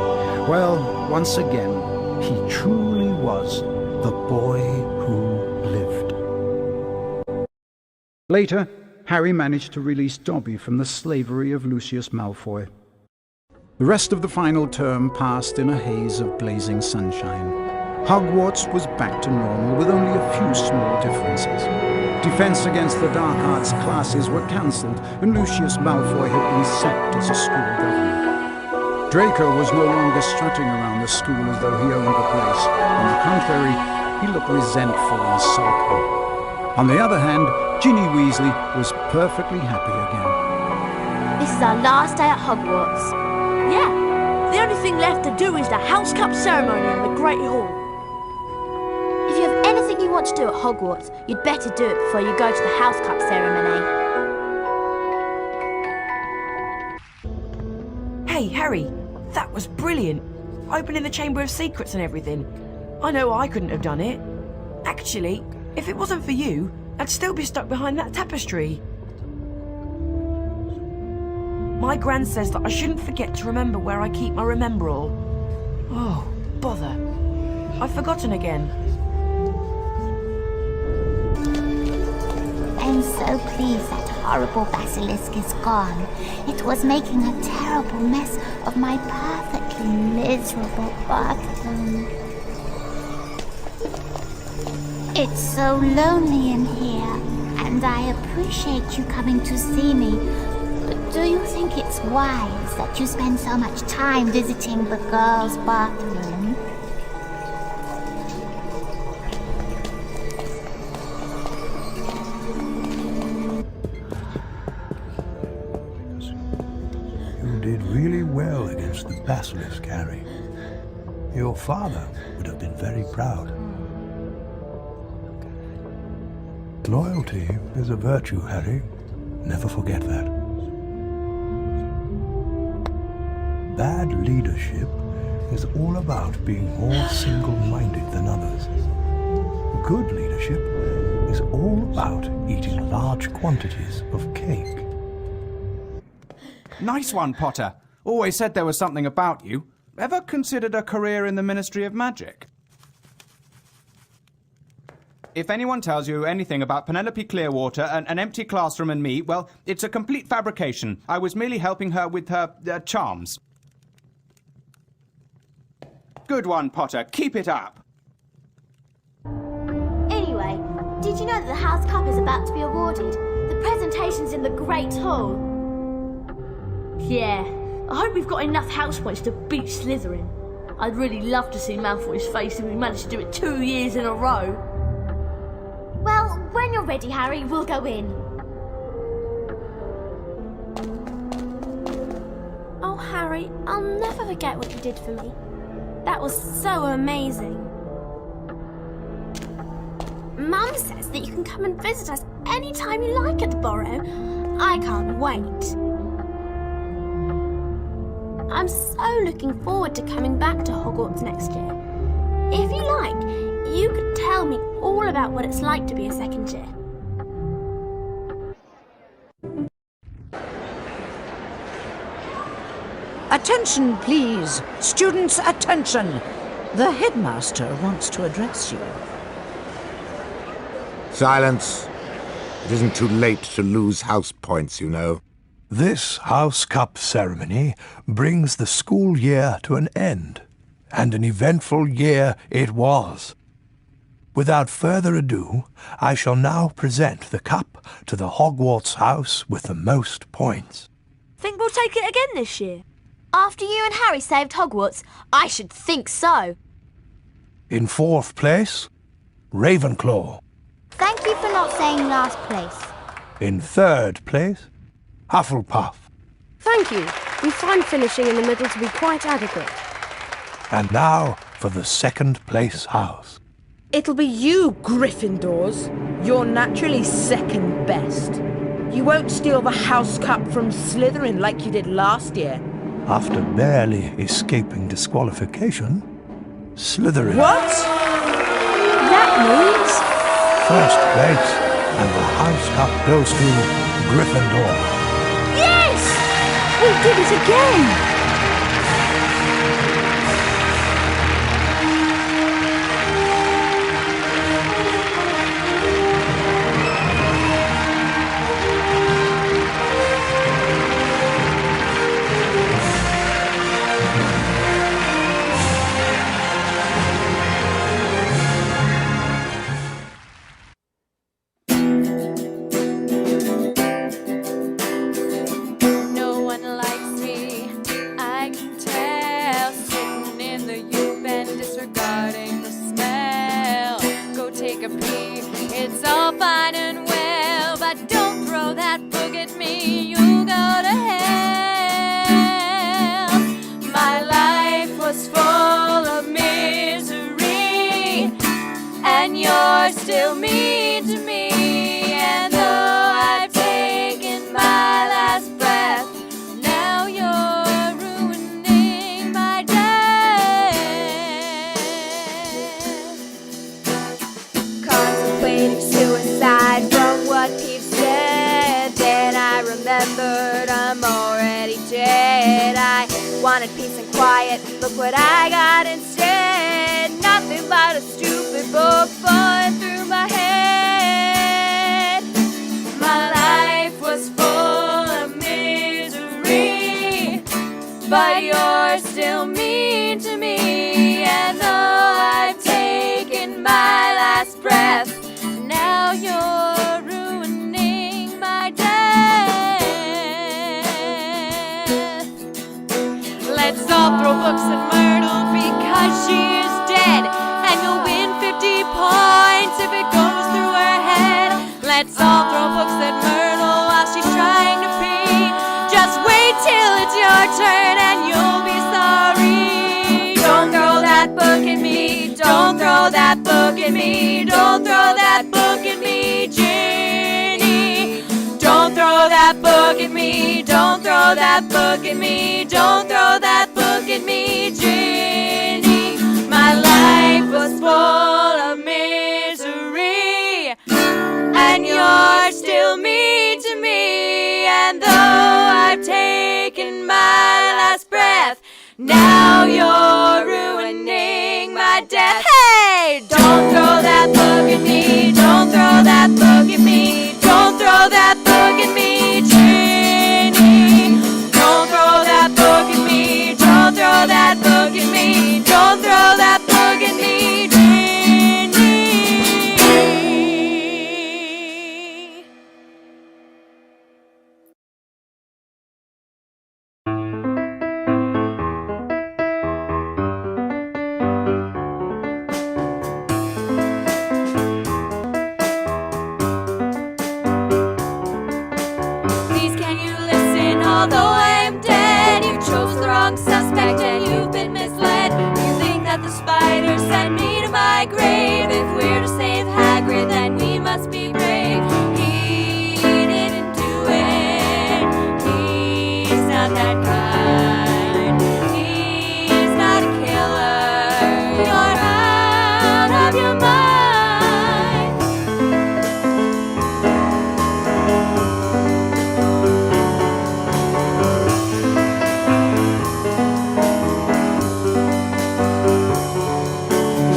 well, once again, he truly was the boy who lived. Later, Harry managed to release Dobby from the slavery of Lucius Malfoy. The rest of the final term passed in a haze of blazing sunshine. Hogwarts was back to normal with only a few small differences. Defense against the dark arts classes were cancelled and Lucius Malfoy had been sacked as a school governor. Draco was no longer strutting around the school as though he owned the place. On the contrary, he looked resentful and sulky. On the other hand, Ginny Weasley was perfectly happy again. This is our last day at Hogwarts. Yeah, the only thing left to do is the House Cup ceremony in the Great Hall. If you have anything you want to do at Hogwarts, you'd better do it before you go to the House Cup ceremony. Hey, Harry, that was brilliant. Opening the Chamber of Secrets and everything. I know I couldn't have done it. Actually, if it wasn't for you, I'd still be stuck behind that tapestry. My Gran says that I shouldn't forget to remember where I keep my Remember-All. Oh, bother. I've forgotten again. I'm so pleased that horrible basilisk is gone. It was making a terrible mess of my perfectly miserable bathroom. It's so lonely in here, and I appreciate you coming to see me. But do you think it's wise that you spend so much time visiting the girls' bathroom? You did really well against the basilisk, Harry. Your father would have been very proud. Loyalty is a virtue, Harry. Never forget that. Bad leadership is all about being more single-minded than others. Good leadership is all about eating large quantities of cake. Nice one, Potter. Always said there was something about you. Ever considered a career in the Ministry of Magic? If anyone tells you anything about Penelope Clearwater, an empty classroom and me, well, it's a complete fabrication. I was merely helping her with her charms. Good one, Potter. Keep it up. Anyway, did you know that the House Cup is about to be awarded? The presentation's in the Great Hall. Yeah, I hope we've got enough house points to beat Slytherin. I'd really love to see Malfoy's face if we managed to do it 2 years in a row. Well, when you're ready, Harry, we'll go in. Oh, Harry, I'll never forget what you did for me. That was so amazing. Mum says that you can come and visit us anytime you like at the Burrow. I can't wait. I'm so looking forward to coming back to Hogwarts next year. If you like, you could tell me all about what it's like to be a second year. Attention, please. Students, attention. The headmaster wants to address you. Silence. It isn't too late to lose house points, you know. This House Cup ceremony brings the school year to an end, and an eventful year it was. Without further ado, I shall now present the cup to the Hogwarts house with the most points. Think we'll take it again this year? After you and Harry saved Hogwarts, I should think so. In 4th place, Ravenclaw. Thank you for not saying last place. In 3rd place, Hufflepuff. Thank you. We find finishing in the middle to be quite adequate. And now for the 2nd place house. It'll be you, Gryffindors. You're naturally second best. You won't steal the House Cup from Slytherin like you did last year. After barely escaping disqualification, Slytherin. What? That means... 1st place, and the House Cup goes to Gryffindor. Yes! We did it again! No one likes me. It's all fine and well, but don't throw that book at me, you'll go to hell. My life was full of misery, and you're still mean to me. And though I've taken my last breath, now you're ruining my death. Contemplating suicide from what Pete said, then I remembered I'm already dead. I wanted peace and quiet, look what I got instead. Nothing but a stupid book falling through my head. My life was full of misery, but you're still mean to me. And though I've taken my last breath, now you're ruining my death. Let's all throw books at Myrtle because she is dead, and you'll win 50 points if it goes through her head. Let's all throw books at Myrtle while she's trying to pee. Just wait till it's your turn and you'll be sorry. Don't throw that book at me, don't throw that book at me, don't throw that book at me, Ginny. Don't throw that book at me, don't throw that book at me, don't throw that book at me, Ginny. My life was full of misery, and you're still mean to me. And though I've taken my last breath, now you're ruining my death. Hey! Don't throw that book at me, don't throw that book at me, don't throw that book at me, Ginny. Don't throw that book at me, don't throw that book at me, don't throw that book at me, Ginny. Please can you listen, although I am dead, you chose the wrong suspect and you've been misled. You think that the spider sent me to my grave. If we're to save Hagrid, then we must be brave. He didn't do it, he's not that kind. He's not a killer, you're out of your mind.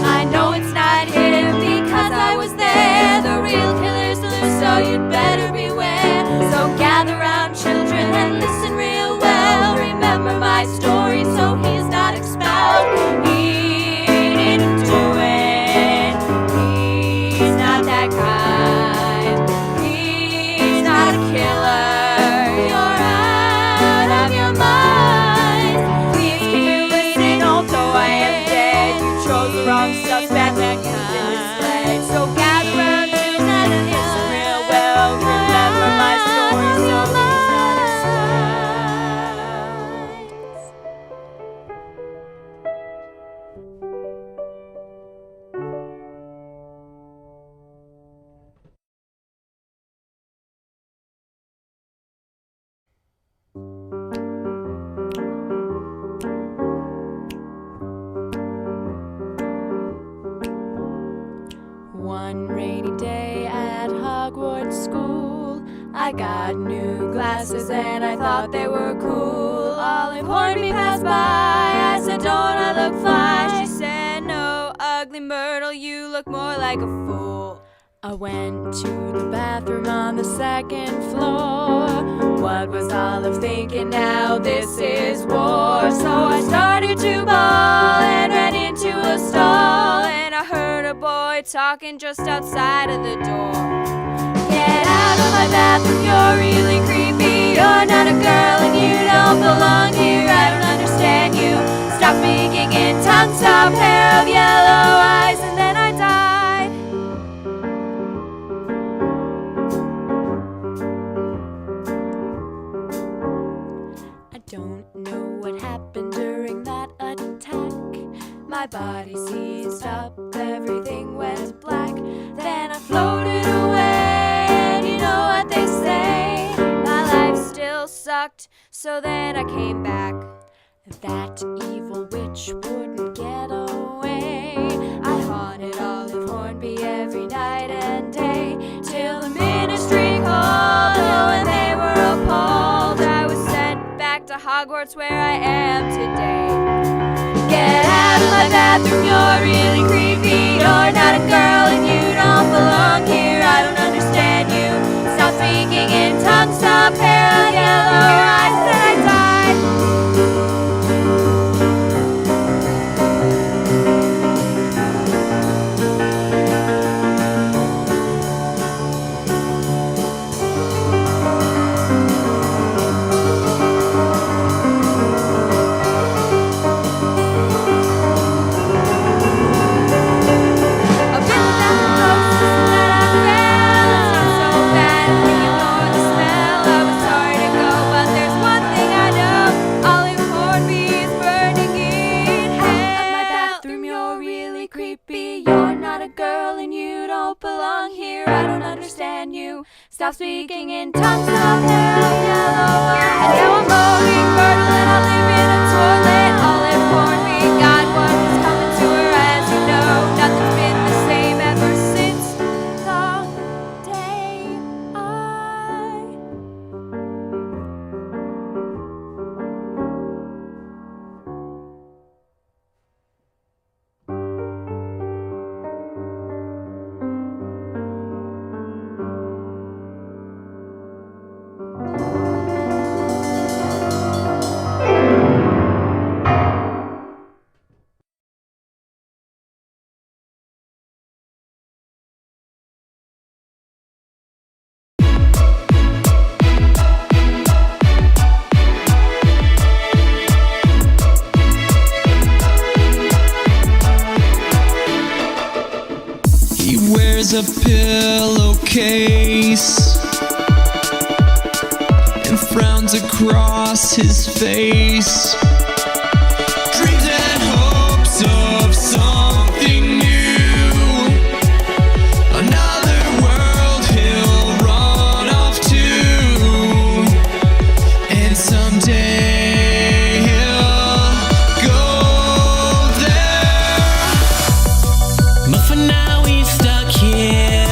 I know it's not him because I was there. The real killer's loose, so you'd better beware. So gather round, children, and listen real well. Remember my story so he's not expelled. He didn't do it, he's not that kind. He's not a killer, you're out of your mind. Please can you listen, although I am dead. You chose the wrong suspect and you've been misled. So gather round, children, and listen real well. Remember my story so he's not expelled. One rainy day at Hogwarts School, I got new glasses and I thought they were cool. Olive Hornby passed by, I said, don't I look fine? She said, no, ugly Myrtle, you look more like a fool. I went to the bathroom on the second floor. What was Olive thinking? Now this is war. So I started to bawl and ran into a stall, and I heard a boy talking just outside of the door. Get out of my bathroom, you're really creepy. You're not a girl and you don't belong here. I don't understand you. Stop speaking in tongues, stop, pair of yellow eyes. And then I died. My body seized up, everything went black. Then I floated away, and you know what they say, my life still sucked, so then I came back. That evil witch wouldn't get away. I haunted Olive Hornby every night and day, till the ministry called, oh, and they were appalled. I was sent back to Hogwarts, where I am today. Get out of my bathroom, you're really creepy. You're not a girl and you don't belong here. I don't understand you. Stop speaking in tongues, stop pale yellow eyes, then I died. Stop speaking in tongues, stop pale yellow eyes. And now I'm voting fertile and I live in a toilet. Olive Hornby got what was coming to her, as you know. Nothing's been the same ever since the day A pillowcase and frowns across his face. Dreams and hopes of something new, another world he'll run off to, and someday he'll go there. But for now he's stuck here.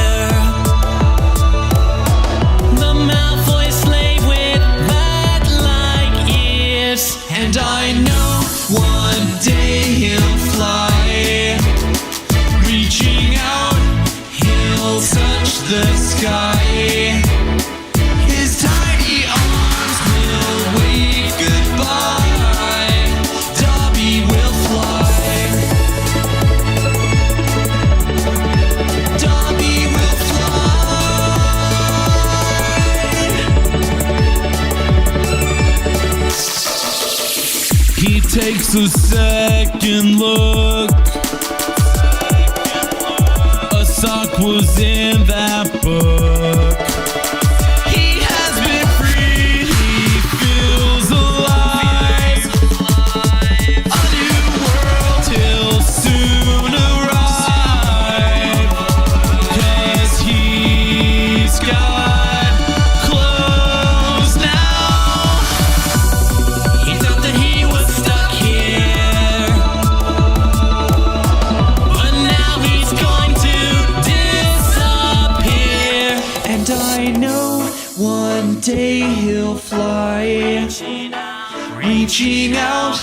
The Malfoy slave with bat-like ears. And I know one day he'll fly. Reaching out, he'll touch the sky. His tiny arms will wave goodbye. Dobby will fly. Dobby will fly. He takes a second look. A sock was in that book. He has been freed, he feels alive. A new world he'll soon arrive. 'Cause he's got clothes now. He thought that he was stuck here, but now he's going to disappear. And I know one day he'll fly. Reaching out,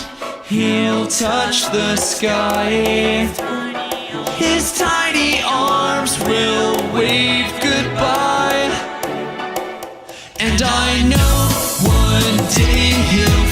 he'll touch the sky. His tiny arms will wave goodbye. And I know one day he'll